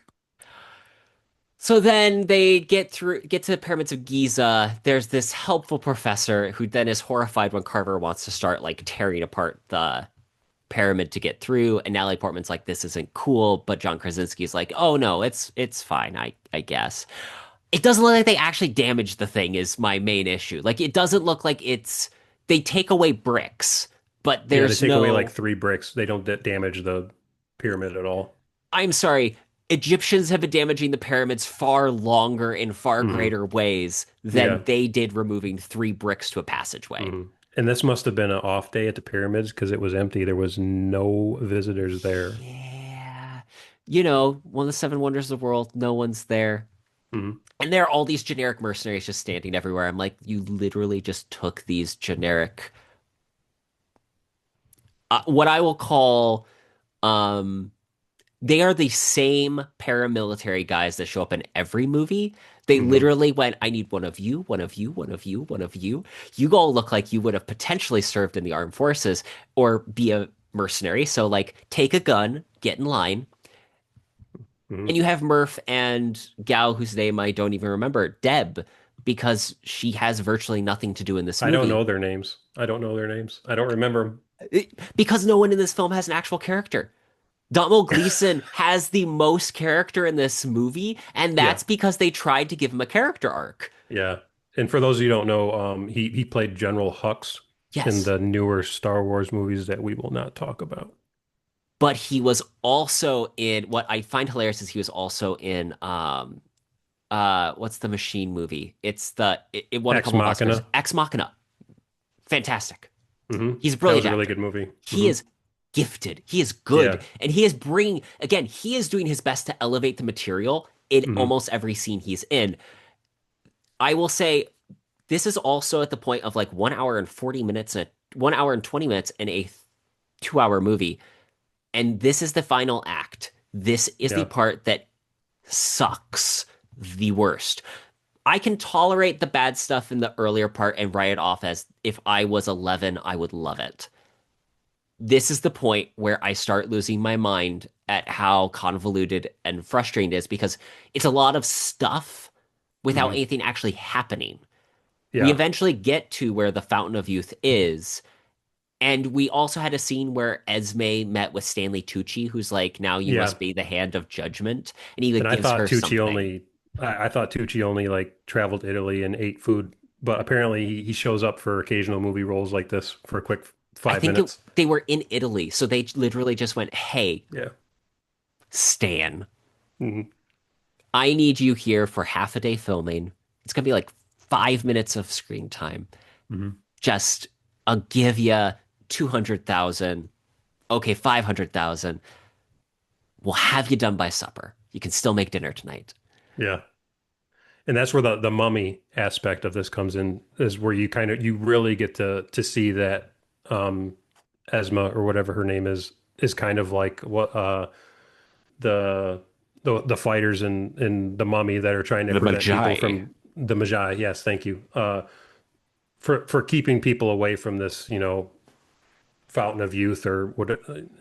So then they get to the pyramids of Giza. There's this helpful professor who then is horrified when Carver wants to start like tearing apart the pyramid to get through. And Natalie Portman's like, this isn't cool, but John Krasinski's like, oh no, it's fine, I guess. It doesn't look like they actually damaged the thing is my main issue. Like it doesn't look like it's they take away bricks, but Yeah, they there's take away like no 3 bricks. They don't damage the pyramid at all. I'm sorry. Egyptians have been damaging the pyramids far longer in far Hmm. greater ways than Yeah. they did removing 3 bricks to a passageway. Hmm. And this must have been an off day at the pyramids because it was empty. There was no visitors there. Yeah. One of the seven wonders of the world, no one's there. Hmm. And there are all these generic mercenaries just standing everywhere. I'm like, you literally just took these generic, what I will call, um, they are the same paramilitary guys that show up in every movie. They Hmm. literally went, I need one of you, one of you, one of you, one of you. You all look like you would have potentially served in the armed forces or be a mercenary. So, like, take a gun, get in line. Hmm. And you have Murph and Gal, whose name I don't even remember, Deb, because she has virtually nothing to do in this I don't movie. know their names. I don't know their names. I don't remember Because no one in this film has an actual character. Donald them. Gleason has the most character in this movie, and Yeah. that's because they tried to give him a character arc. Yeah. And for those of you who don't know, he played General Hux in Yes, the newer Star Wars movies that we will not talk about. but he was also in what I find hilarious is he was also in what's the machine movie? It won a Ex couple of Oscars. Machina. Ex Machina. Fantastic. Hmm. He's a That was brilliant a really actor. good movie. He Hmm. is gifted. He is good. Yeah. And he is bringing, again, he is doing his best to elevate the material in Hmm. almost every scene he's in. I will say this is also at the point of like 1 hour and 40 minutes and 1 hour and 20 minutes in a 2 hour movie. And this is the final act. This is the Yeah. part that sucks the worst. I can tolerate the bad stuff in the earlier part and write it off as if I was 11, I would love it. This is the point where I start losing my mind at how convoluted and frustrating it is because it's a lot of stuff without Hmm. anything actually happening. We Yeah. eventually get to where the Fountain of Youth is, and we also had a scene where Esme met with Stanley Tucci, who's like, now you Yeah. must be the hand of judgment, and he like And I gives thought her Tucci something. only, I thought Tucci only like traveled to Italy and ate food, but apparently he shows up for occasional movie roles like this for a quick I five think minutes. they were in Italy, so they literally just went, "Hey, Yeah. Stan, Hmm. I need you here for half a day filming. It's gonna be like 5 minutes of screen time. Hmm. Just I'll give you 200,000. Okay, 500,000. We'll have you done by supper. You can still make dinner tonight." Yeah. And that's where the mummy aspect of this comes in, is where you really get to see that um Esma or whatever her name is kind of like what the the fighters in the mummy that are trying to The prevent people Magi. from the Magi. Yes, thank you. For keeping people away from this, fountain of youth, or what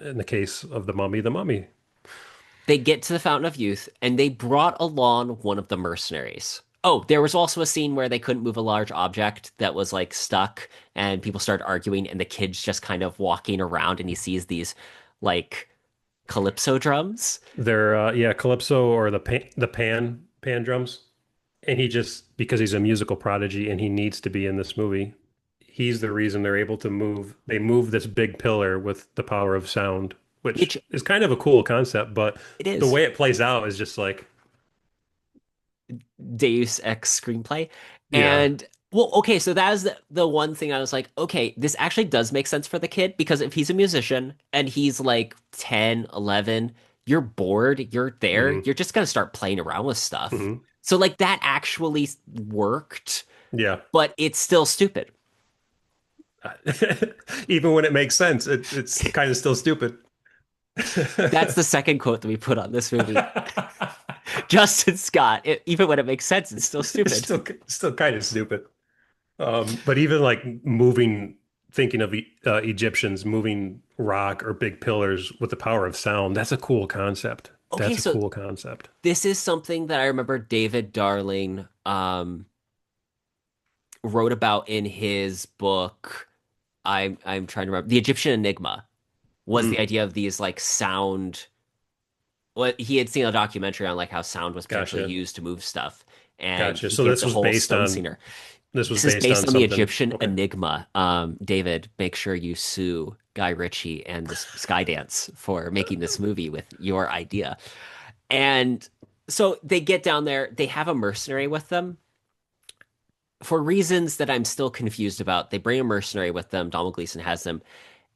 in the case of the mummy. They get to the Fountain of Youth and they brought along one of the mercenaries. Oh, there was also a scene where they couldn't move a large object that was like stuck and people started arguing and the kid's just kind of walking around and he sees these like calypso drums. They're yeah, Calypso, or the pan drums. And he just, because he's a musical prodigy and he needs to be in this movie, he's the reason they're able to move. They move this big pillar with the power of sound, which Which is kind of a cool concept, but it the is way it plays out is just like, Deus Ex screenplay. yeah. And well, okay, so that is the one thing I was like, okay, this actually does make sense for the kid because if he's a musician and he's like 10, 11, you're bored, you're there, Hmm. you're just gonna start playing around with stuff. Hmm. So like that actually worked. Yeah. but it's still stupid. Even when it makes sense, it's kind of still stupid. That's the second quote that we put on this movie. Justin Scott, even when it makes sense, it's still It's stupid. still kind of stupid. But even like moving, thinking of Egyptians moving rock or big pillars with the power of sound, that's a cool concept. Okay, That's a so cool concept. this is something that I remember David Darling wrote about in his book. I'm trying to remember. The Egyptian Enigma was the Mm, idea of these like sound. What he had seen a documentary on like how sound was potentially gotcha. used to move stuff, and Gotcha. he So gives a whole stone singer. this was This is based based on on the something. Egyptian Okay. Enigma. David, make sure you sue Guy Ritchie and the Skydance for making this movie with your idea. And so they get down there, they have a mercenary with them. For reasons that I'm still confused about, they bring a mercenary with them. Donald Gleason has them.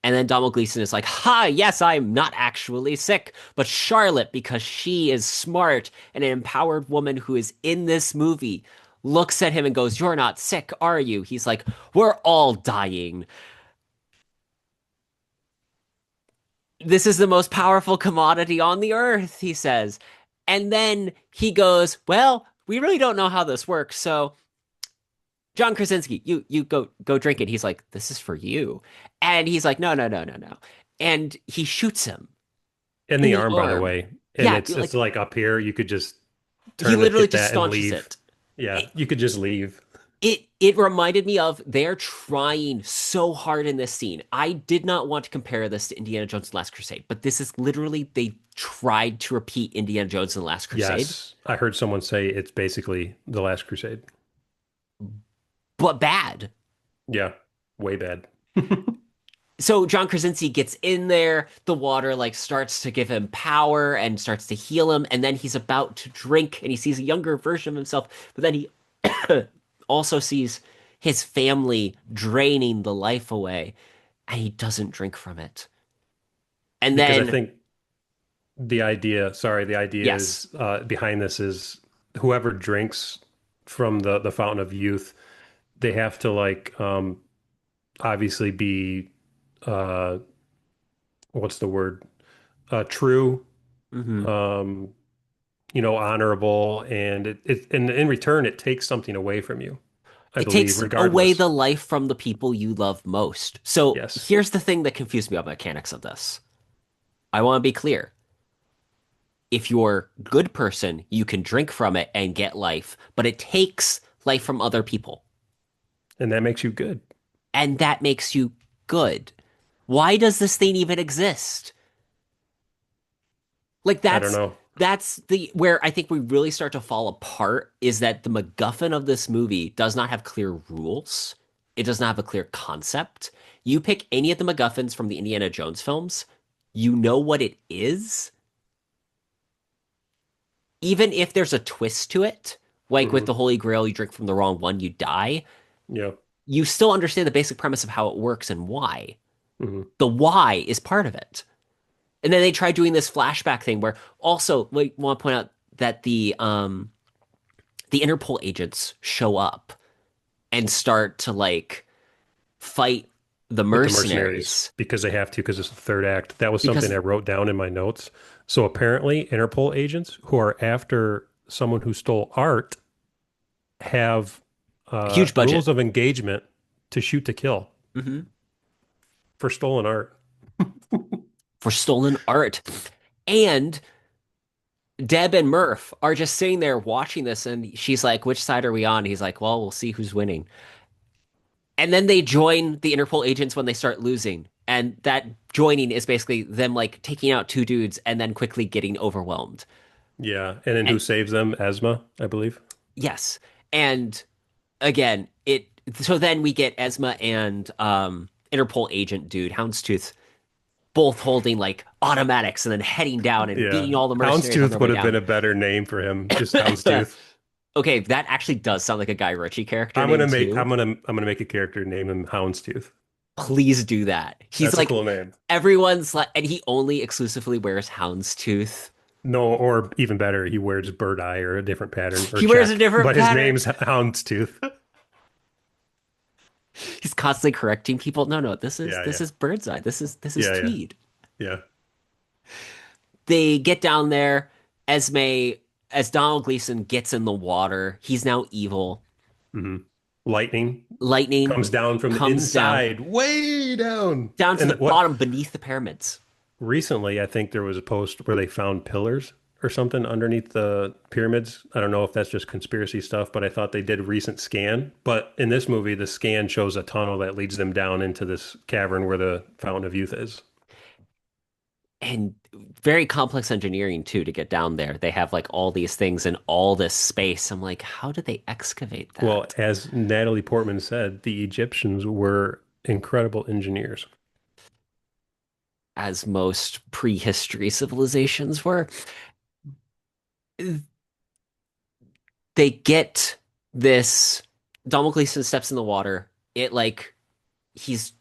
And then Donald Gleason is like, "Ha, yes, I'm not actually sick, but Charlotte, because she is smart and an empowered woman who is in this movie, looks at him and goes, 'You're not sick, are you?' He's like, 'We're all dying. This is the most powerful commodity on the earth,' he says. And then he goes, 'Well, we really don't know how this works, so John Krasinski, you go drink it.' He's like, 'This is for you.' And he's like, 'No, no, no, no, no.' And he shoots him In in the the arm, by the arm. way, and Yeah, it's like like up here. You could just he turn it, literally hit just that, and staunches leave. it. Yeah, It you could just leave. it reminded me of they're trying so hard in this scene. I did not want to compare this to Indiana Jones and the Last Crusade, but this is literally they tried to repeat Indiana Jones and the Last Crusade, Yes, I heard someone say it's basically The Last Crusade. but bad. Yeah, way bad. So John Krasinski gets in there, the water like starts to give him power and starts to heal him, and then he's about to drink and he sees a younger version of himself, but then he also sees his family draining the life away and he doesn't drink from it. And Because I then, think the idea yes, is behind this is whoever drinks from the fountain of youth, they have to like obviously be uh what's the word? True, hmm, um, honorable, and and in return it takes something away from you, I it believe, takes away regardless. the life from the people you love most. So Yes. here's the thing that confused me about the mechanics of this. I want to be clear. If you're a good person, you can drink from it and get life, but it takes life from other people. And that makes you good. And that makes you good. Why does this thing even exist? Like I don't know. that's the where I think we really start to fall apart is that the MacGuffin of this movie does not have clear rules. It does not have a clear concept. You pick any of the MacGuffins from the Indiana Jones films, you know what it is, even if there's a twist to it, like with Hmm. the Holy Grail, you drink from the wrong one, you die. Yeah. You still understand the basic premise of how it works and why. Hmm. The why is part of it. And then they try doing this flashback thing where also we want to point out that the Interpol agents show up and start to like fight the With the mercenaries mercenaries because they have to, because it's the third act. That was something because I wrote down in my notes. So apparently, Interpol agents who are after someone who stole art have huge budget. rules of engagement to shoot to kill Hmm. for stolen art. For stolen art. And Deb and Murph are just sitting there watching this, and she's like, "Which side are we on?" He's like, "Well, we'll see who's winning." And then they join the Interpol agents when they start losing. And that joining is basically them like taking out two dudes and then quickly getting overwhelmed. Yeah. And then who And saves them? Esma, I believe. yes. And again, it so then we get Esma and Interpol agent dude, Houndstooth, both holding like automatics and then heading down and Yeah. beating all the mercenaries on Houndstooth their would way have been down. a better name for him. Just Houndstooth. Okay, that actually does sound like a Guy Ritchie character name too. I'm gonna make a character name him Houndstooth. Please do that. He's That's a like cool name. everyone's like, and he only exclusively wears houndstooth. No, or even better, he wears bird eye or a different pattern or He wears a check, different but his pattern. name's Houndstooth. constantly correcting people. No, no, Yeah, this yeah, is Birdseye. This is yeah, yeah, Tweed. yeah. They get down there. Esme, as Donald Gleason gets in the water, he's now evil. Hmm. Lightning Lightning comes down from the comes inside, way down. down to And the what bottom beneath the pyramids. recently, I think there was a post where they found pillars or something underneath the pyramids. I don't know if that's just conspiracy stuff, but I thought they did a recent scan. But in this movie, the scan shows a tunnel that leads them down into this cavern where the Fountain of Youth is. And very complex engineering too to get down there. They have like all these things and all this space. I'm like, how did they excavate Well, that? as Natalie Portman said, the Egyptians were incredible engineers. As most prehistory civilizations were. They get this. Donald Gleason steps in the water. It like he's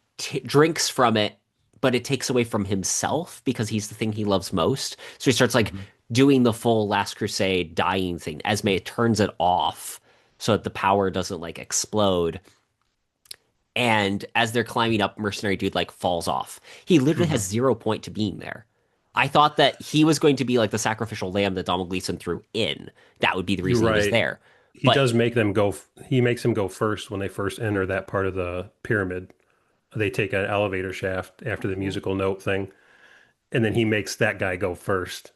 drinks from it, but it takes away from himself because he's the thing he loves most. So he starts like Mhm. doing the full Last Crusade dying thing. Esme turns it off so that the power doesn't like explode. And as they're climbing up, mercenary dude like falls off. He literally has Mhm. 0 point to being there. I thought that he was going to be like the sacrificial lamb that Donald Gleason threw in. That would be the You're reason he was right. there. He But does make them go. He makes them go first when they first enter that part of the pyramid. They take an elevator shaft after the musical note thing, and then he makes that guy go first.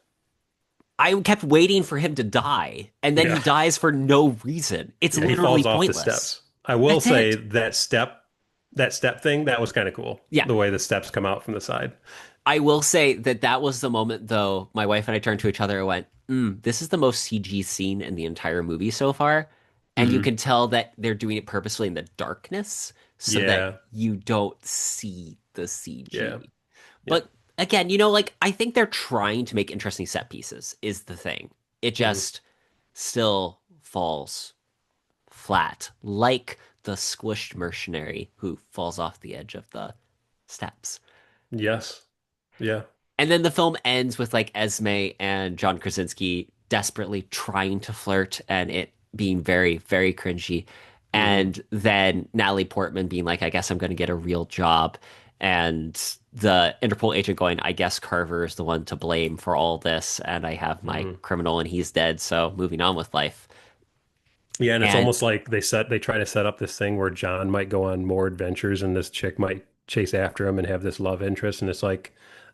I kept waiting for him to die, and then he Yeah. dies for no reason. It's Yeah, he literally falls off the pointless. steps. I will That's say it. that step thing, that was kind of cool. Yeah. The way the steps come out from the side. I will say that that was the moment, though, my wife and I turned to each other and went, this is the most CG scene in the entire movie so far. And you Hmm. can tell that they're doing it purposefully in the darkness so that Yeah. you don't see the Yeah. CG. Yeah. But again, like, I think they're trying to make interesting set pieces, is the thing. It Hmm. just still falls flat, like the squished mercenary who falls off the edge of the steps. Yes. Yeah. And then the film ends with like Esme and John Krasinski desperately trying to flirt and it being very, very cringy. Hmm. And then Natalie Portman being like, I guess I'm going to get a real job. And the Interpol agent going, I guess Carver is the one to blame for all this. And I have my Hmm. criminal and he's dead. So moving on with life. Yeah, and it's And almost like they try to set up this thing where John might go on more adventures and this chick might chase after him and have this love interest. And it's like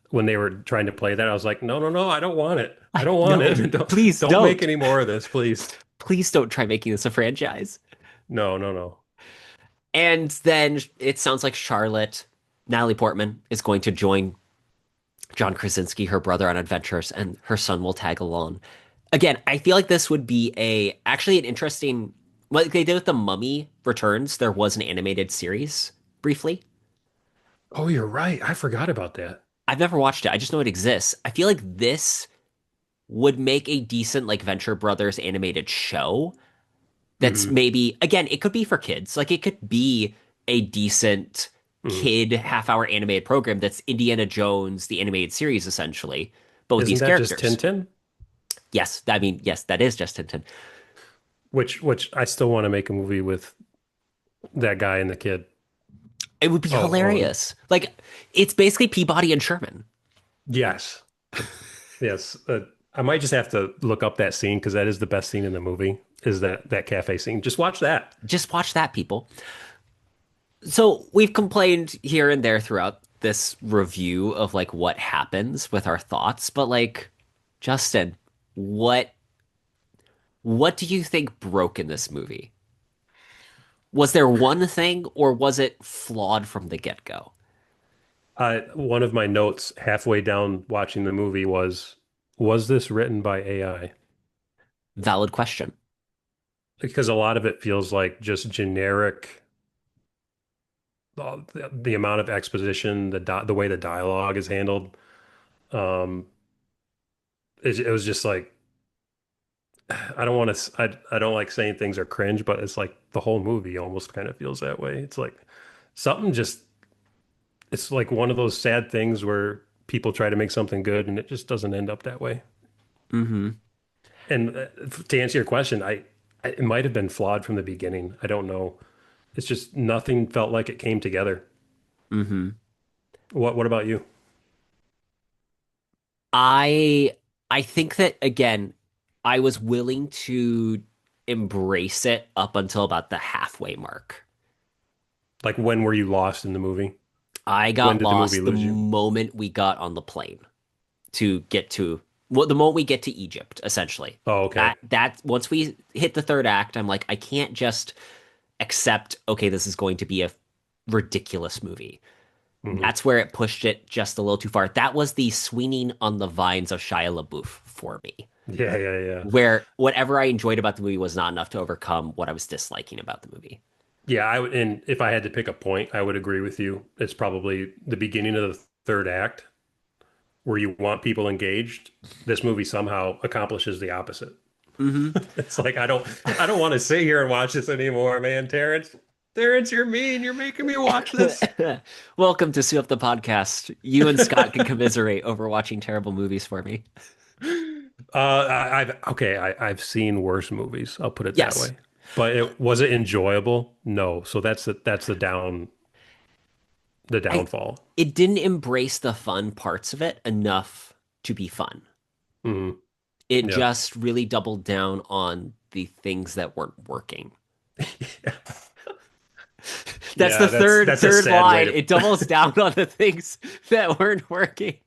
when they were trying to play that, I was like, no, no, no, I don't want it. I don't want no, it. Don't please don't make don't. any more of this, please. Please don't try making this a franchise. No, no, no. And then it sounds like Charlotte, Natalie Portman, is going to join John Krasinski, her brother, on adventures, and her son will tag along. Again, I feel like this would be actually an interesting, like they did with the Mummy Returns. There was an animated series briefly. Oh, you're right. I forgot about that. I've never watched it. I just know it exists. I feel like this would make a decent like Venture Brothers animated show. That's Hmm. maybe again, it could be for kids. Like it could be a decent Hmm. kid half-hour animated program that's Indiana Jones, the animated series, essentially, but with Isn't these that just characters. Tintin? Yes, I mean, yes, that is just Tintin. Which I still want to make a movie with that guy and the kid. It would be Oh, Owen. hilarious. Like, it's basically Peabody and Sherman. Yes. Yes. I might just have to look up that scene because that is the best scene in the movie, is that cafe scene. Just watch that. Just watch that, people. So we've complained here and there throughout this review of like what happens with our thoughts, but like, Justin, what what do you think broke in this movie? Was there one thing or was it flawed from the get-go? One of my notes halfway down watching the movie was this written by AI? Valid question. Because a lot of it feels like just generic, the amount of exposition, the way the dialogue is handled. Um, it was just like I don't want to. I don't like saying things are cringe, but it's like the whole movie almost kind of feels that way. It's like something just. It's like one of those sad things where people try to make something good and it just doesn't end up that way. Mm-hmm. And to answer your question, it might have been flawed from the beginning. I don't know. It's just nothing felt like it came together. Hmm. What about you? I I think that again, I was willing to embrace it up until about the halfway mark. Like when were you lost in the movie? I When got did the movie lost the lose you? moment we got on the plane to get to well, the moment we get to Egypt, essentially. Oh, okay. That once we hit the third act, I'm like, I can't just accept, okay, this is going to be a ridiculous movie. Hmm. That's where it pushed it just a little too far. That was the swinging on the vines of Shia LaBeouf for me, Yeah, yeah, yeah. where whatever I enjoyed about the movie was not enough to overcome what I was disliking about the movie. Yeah, I would, and if I had to pick a point, I would agree with you. It's probably the beginning of the third act where you want people engaged. This movie somehow accomplishes the opposite. Hmm. It's like I don't want to sit here and watch this anymore, man. Terrence, Terrence, you're mean. You're making me watch this. Welcome to Sue Up the Podcast. You and Scott can commiserate over watching terrible movies for me. I've okay, I've seen worse movies. I'll put it that Yes, way. But it was it enjoyable? No. So that's the I downfall. it didn't embrace the fun parts of it enough to be fun. Hmm. It Yeah. just really doubled down on the things that weren't working. That's the Yeah, that's third that's a third sad way line. to It doubles down on the things that weren't working.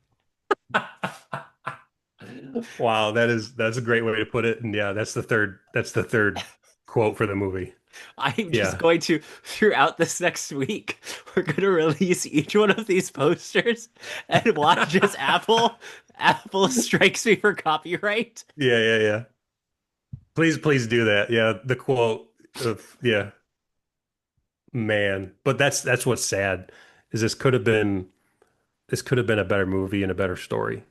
Wow, that's a great way to put it. And yeah, that's the third quote for the movie. I'm just Yeah. going to, throughout this next week, we're going to release each one of these posters and watch as Apple strikes me for copyright. Yeah, yeah, yeah. Please do that. Yeah, the quote of yeah, man. But that's what's sad is this could have been a better movie and a better story.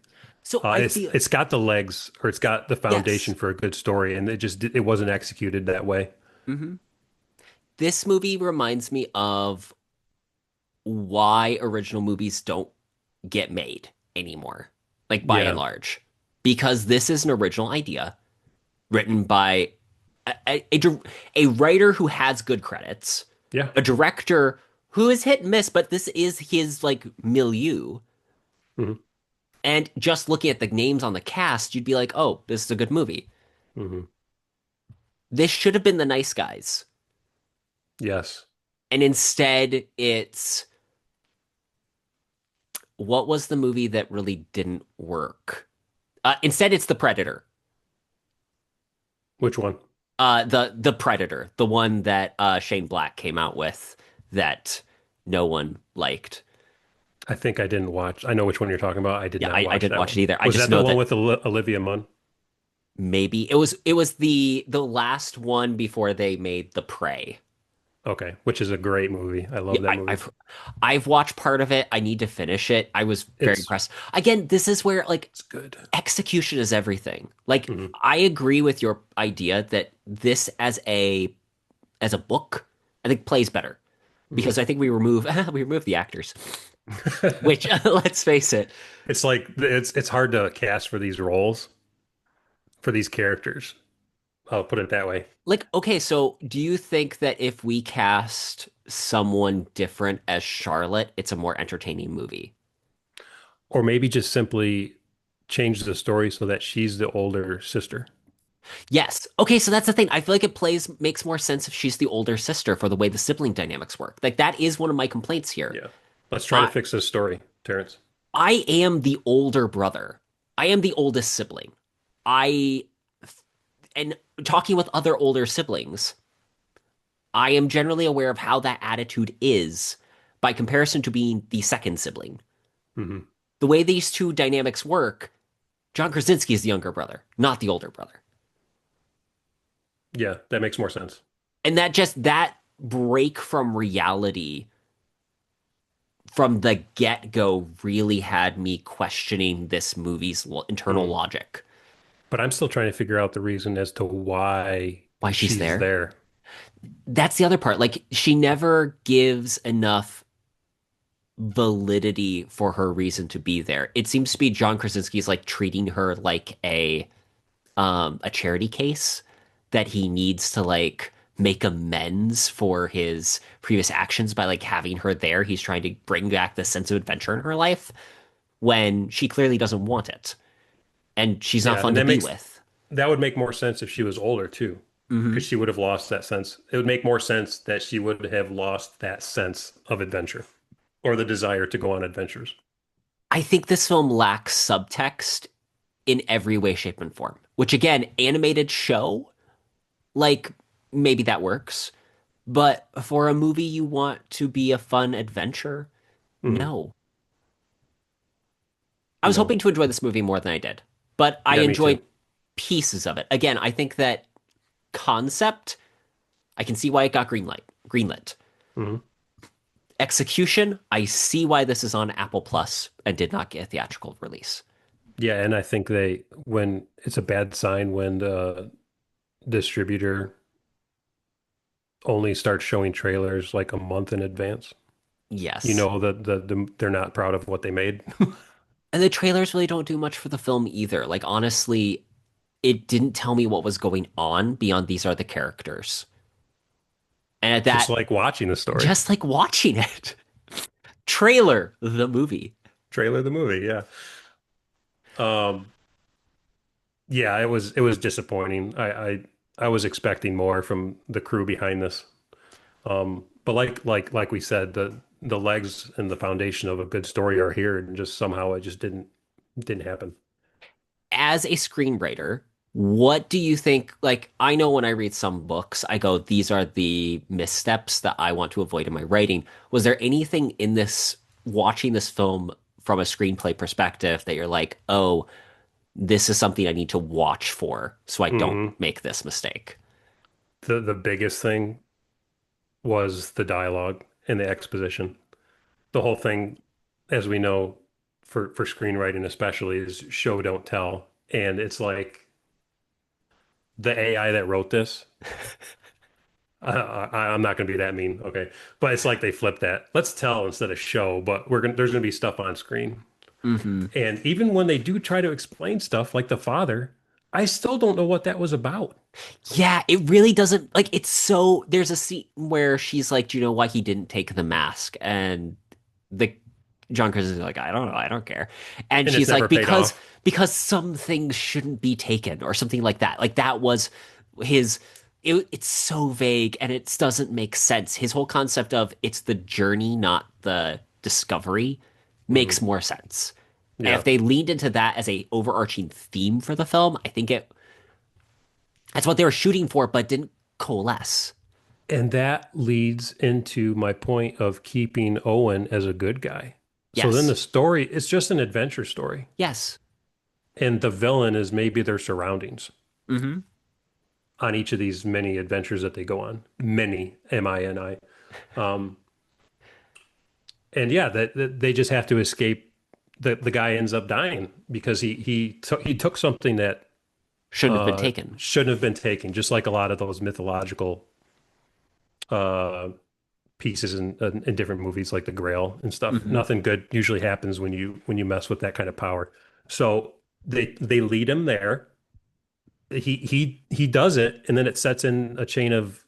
So I It's feel it's got the legs or it's got the foundation yes. for a good story, and it wasn't executed that way. Hmm. This movie reminds me of why original movies don't get made anymore, like by and Yeah, large, because this is an original idea written by a writer who has good credits, yeah. a director who is hit and miss, but this is his like milieu. Hmm. And just looking at the names on the cast, you'd be like, oh, this is a good movie. Hmm. This should have been The Nice Guys. Yes. And instead, it's what was the movie that really didn't work? Instead, it's The Predator. Which one? The Predator, the one that Shane Black came out with that no one liked. I think I didn't watch. I know which one you're talking about. I did Yeah, not I watch didn't that watch one. it either. I Was just that the know one that with Olivia Munn? maybe it was the last one before they made The Prey. Okay, which is a great movie. I Yeah, love that movie. I've watched part of it. I need to finish it. I was very It's impressed. Again, this is where like it's good. execution is everything. Like Hmm. I agree with your idea that this as a book, I think plays better Hmm. because I think we remove we remove the actors, which let's face it, It's like it's hard to cast for these roles for these characters. I'll put it that way. like okay, so do you think that if we cast someone different as Charlotte, it's a more entertaining movie? Or maybe just simply change the story so that she's the older sister. Yes. Okay, so that's the thing. I feel like it plays makes more sense if she's the older sister for the way the sibling dynamics work. Like that is one of my complaints here. Yeah. Let's try to I fix this story, Terrence. I am the older brother. I am the oldest sibling. I and talking with other older siblings, I am generally aware of how that attitude is by comparison to being the second sibling. Hmm. The way these two dynamics work, John Krasinski is the younger brother, not the older brother. Yeah, that makes more sense. And that break from reality from the get-go really had me questioning this movie's internal Mm. logic. But I'm still trying to figure out the reason as to why Why she's she's there. there. That's the other part. Like she never gives enough validity for her reason to be there. It seems to be John Krasinski's like treating her like a charity case that he needs to like make amends for his previous actions by like having her there. He's trying to bring back the sense of adventure in her life when she clearly doesn't want it. And she's not Yeah, fun and to be with. that would make more sense if she was older too, Hmm. because she would have lost that sense. It would make more sense that she would have lost that sense of adventure or the desire to go on adventures. I think this film lacks subtext in every way, shape, and form, which again, animated show, like maybe that works. But for a movie you want to be a fun adventure, Mhm. no. I was No. hoping to enjoy this movie more than I did, but I Yeah, me enjoyed too. pieces of it. Again, I think that concept, I can see why it got greenlit. Mhm. Execution, I see why this is on Apple Plus and did not get a theatrical release. Yeah, and I think when it's a bad sign when the distributor only starts showing trailers like a month in advance. You Yes. know that they're not proud of what they made. And the trailers really don't do much for the film either. Like, honestly, it didn't tell me what was going on beyond these are the characters. And at Just that, like watching the story. just like watching it. Trailer, the movie. Trailer the movie, yeah. Um, yeah, it was disappointing. I was expecting more from the crew behind this. But like we said, the legs and the foundation of a good story are here, and just somehow it just didn't happen. As a screenwriter, what do you think? Like, I know when I read some books, I go, these are the missteps that I want to avoid in my writing. Was there anything in this, watching this film from a screenplay perspective, that you're like, oh, this is something I need to watch for so I don't Hmm. make this mistake? The biggest thing was the dialogue and the exposition. The whole thing, as we know, for screenwriting especially, is show don't tell. And it's like the AI that wrote this. I'm not going to be that mean, okay? But it's like they flipped that. Let's tell instead of show, but there's going to be stuff on screen. Hmm. And even when they do try to explain stuff like the father, I still don't know what that was about. Yeah, it really doesn't like it's so there's a scene where she's like, do you know why he didn't take the mask? And the John Krasinski is like, I don't know, I don't care. And And it's she's never like, paid off. because some things shouldn't be taken or something like that. Like that was his it's so vague and it doesn't make sense. His whole concept of it's the journey, not the discovery, makes Hmm. more sense. And if Yeah. they leaned into that as a overarching theme for the film, I think that's what they were shooting for, but didn't coalesce. And that leads into my point of keeping Owen as a good guy. So then the Yes. story, it's just an adventure story. Yes. And the villain is maybe their surroundings Hmm. on each of these many adventures that they go on. Many, M-I-N-I. Um, and yeah, that they just have to escape. The guy ends up dying because he took something that Shouldn't have been taken. shouldn't have been taken, just like a lot of those mythological uh, pieces in different movies like the Grail and stuff. Hmm. Nothing good usually happens when you mess with that kind of power. So they lead him there. He does it, and then it sets in a chain of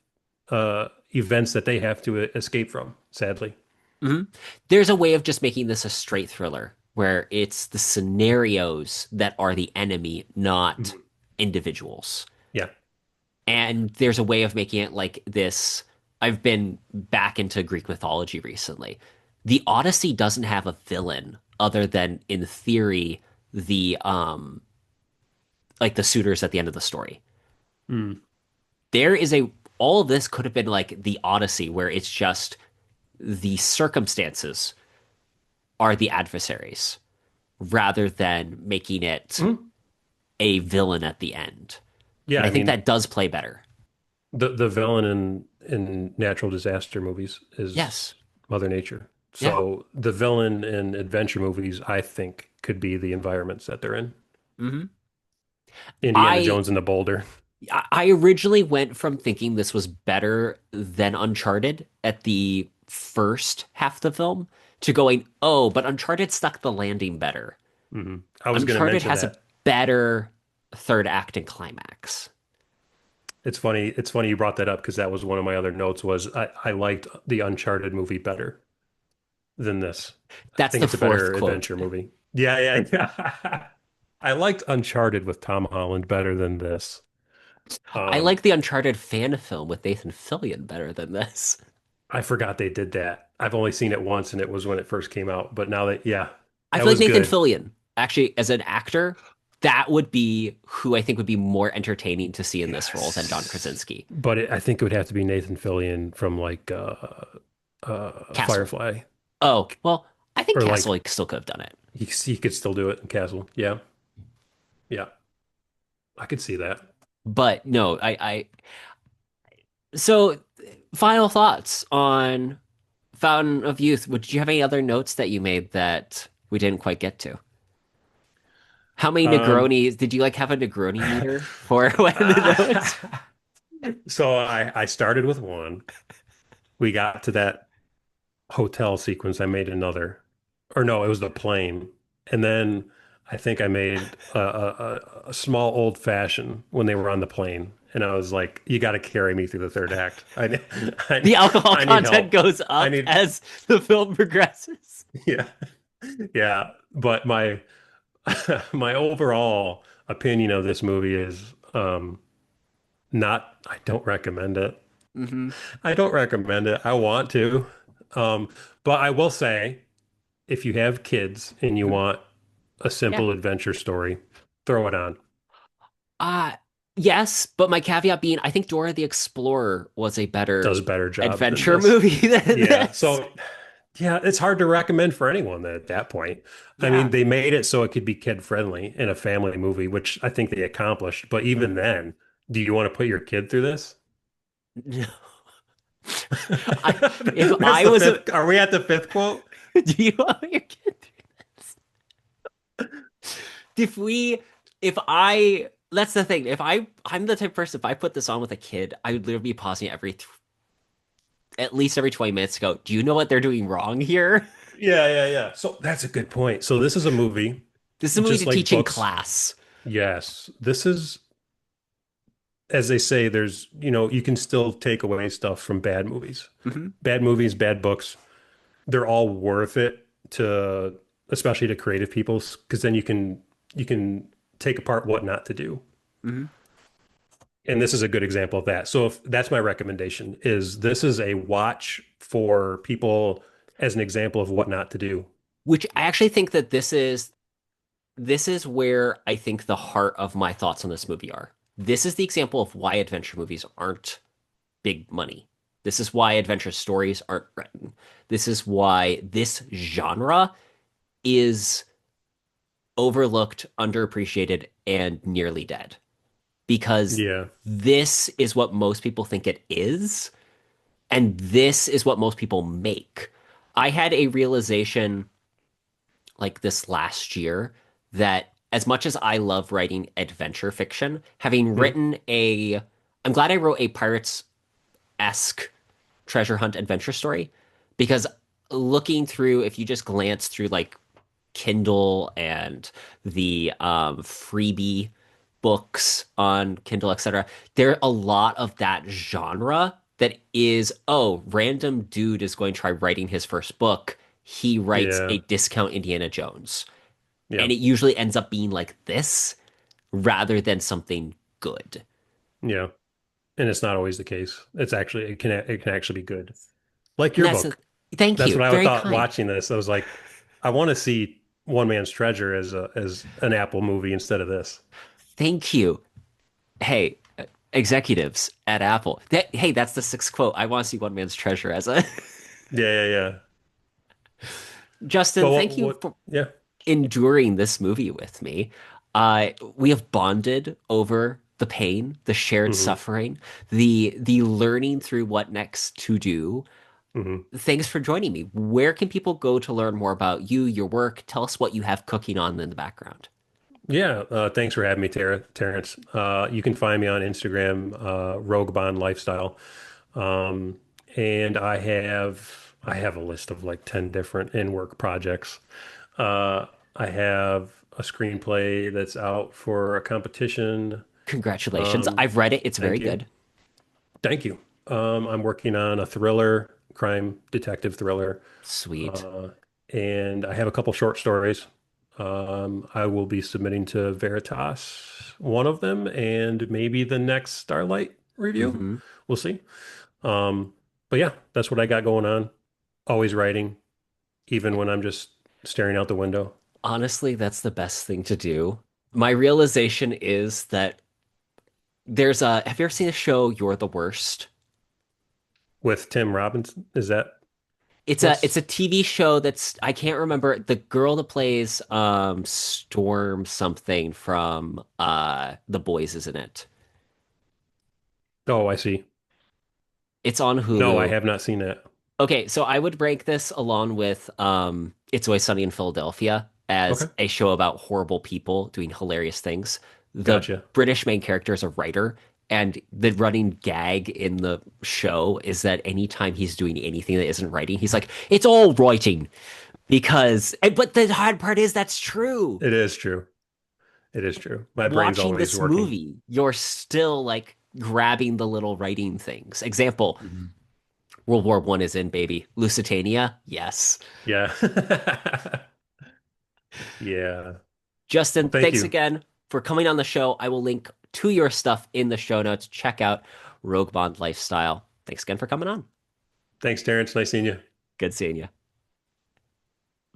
events that they have to escape from, sadly. Hmm. There's a way of just making this a straight thriller where it's the scenarios that are the enemy, not Mhm. individuals. Yeah. And there's a way of making it like this. I've been back into Greek mythology recently. The Odyssey doesn't have a villain other than, in theory, the like the suitors at the end of the story. Mm. There is a all of this could have been like the Odyssey, where it's just the circumstances are the adversaries rather than making it Mm. a villain at the end. Yeah, And I I think mean that does play better. the villain in natural disaster movies is Yes. Mother Nature. Yeah. So the villain in adventure movies, I think, could be the environments that they're in. Hmm. Indiana I Jones and the Boulder. I originally went from thinking this was better than Uncharted at the first half of the film to going, oh, but Uncharted stuck the landing better. I was going to Uncharted mention has a that. better third act and climax. It's funny. It's funny you brought that up because that was one of my other notes was I liked the Uncharted movie better than this. I That's think the it's a fourth better quote. adventure movie. Yeah, yeah, yeah. I liked Uncharted with Tom Holland better than this. I Um, like the Uncharted fan film with Nathan Fillion better than this. I forgot they did that. I've only seen it once, and it was when it first came out. But now that, yeah, I that feel like was Nathan good. Fillion, actually, as an actor, that would be who I think would be more entertaining to see in this role than John Yes, Krasinski. but I think it would have to be Nathan Fillion from like Castle. Firefly, Oh, well, I think or Castle like like, still could have done it. he could still do it in Castle. Yeah, yeah, I could see that. But no, so final thoughts on Fountain of Youth. Did you have any other notes that you made that we didn't quite get to? How many Um, Negronis did you like have a Negroni meter for one of the notes? so I started with one. We got to that hotel sequence. I made another, or no, it was the plane, and then I think I made a small old fashioned when they were on the plane, and I was like, "You got to carry me through the third act. I, The alcohol I need content help. goes I up need, as the film progresses. yeah, yeah." But my my overall opinion of this movie is not. I don't recommend it. Hmm. I don't recommend it. I want to. Um, but I will say, if you have kids and you want a Yeah. simple adventure story, throw it on. Uh yes, but my caveat being I think Dora the Explorer was a better Does a better job than adventure this. movie than Yeah. this. So, yeah, it's hard to recommend for anyone at that point. I mean, Yeah. they made it so it could be kid friendly in a family movie, which I think they accomplished. But even then, do you want to put your kid through this? No. I if That's I the was a fifth. Are we at the fifth quote? do you want your kid if we if I that's the thing. If I'm the type of person if I put this on with a kid, I would literally be pausing at least every 20 minutes to go, do you know what they're doing wrong here? Yeah, yeah, yeah. So that's a good point. So this is a movie, This is a movie just to like teach in books. class. Yes, this is, as they say, you can still take away stuff from Hmm. bad movies, bad books. They're all worth it to, especially to creative people, because then you can take apart what not to do. Hmm. And this is a good example of that. So if that's my recommendation, is this is a watch for people as an example of what not to do. Which I actually think that this is where I think the heart of my thoughts on this movie are. This is the example of why adventure movies aren't big money. This is why adventure stories aren't written. This is why this genre is overlooked, underappreciated, and nearly dead. Because Yeah. this is what most people think it is, and this is what most people make. I had a realization like this last year that as much as I love writing adventure fiction, having Mhm. written I'm glad I wrote a pirates-esque treasure hunt adventure story because looking through, if you just glance through like Kindle and the freebie books on Kindle, etc., there are a lot of that genre that is, oh, random dude is going to try writing his first book. He writes Yeah. a discount Indiana Jones. Yeah. And it usually ends up being like this rather than something good. Yeah. And it's not always the case. It can actually be good. Like And your that's book. thank That's you. what I Very thought kind. watching this. I was like, I want to see One Man's Treasure as an Apple movie instead of this. Thank you. Hey, executives at Apple. Hey, that's the sixth quote. I want to see One Man's Treasure as a Yeah, yeah, yeah. Justin, But thank you what for yeah. enduring this movie with me. We have bonded over the pain, the shared Hmm. suffering, the learning through what next to do. Hmm. Thanks for joining me. Where can people go to learn more about you, your work? Tell us what you have cooking on in the background. Yeah, thanks for having me, Terrence. You can find me on Instagram, Rogue Bond Lifestyle. Um, and I have a list of like 10 different in-work projects. I have a screenplay that's out for a competition. Congratulations. I've read it. It's very Thank you. good. Thank you. I'm working on a thriller, crime detective thriller, Sweet. uh, and I have a couple short stories. I will be submitting to Veritas, one of them, and maybe the next Starlight review. Hmm. We'll see. Um, but yeah, that's what I got going on. Always writing, even when I'm just staring out the window Honestly, that's the best thing to do. My realization is that have you ever seen the show You're the Worst? with Tim Robbins. Is that It's what's? a TV show that's I can't remember the girl that plays Storm something from The Boys is in it. Oh, I see. It's on No, I Hulu. have not seen that. Okay, so I would rank this along with It's Always Sunny in Philadelphia as Okay, a show about horrible people doing hilarious things. The gotcha. British main character is a writer, and the running gag in the show is that anytime he's doing anything that isn't writing, he's like, "It's all writing." But the hard part is that's true. It is true. It is true. My brain's Watching always this working. movie, you're still like grabbing the little writing things. Example, Mhm. World War One is in, baby. Lusitania, yes. Yeah. Yeah. Justin, Well, thank thanks you. again for coming on the show. I will link to your stuff in the show notes. Check out Rogue Bond Lifestyle. Thanks again for coming on. Thanks, Terrence. Nice seeing you. Good seeing you.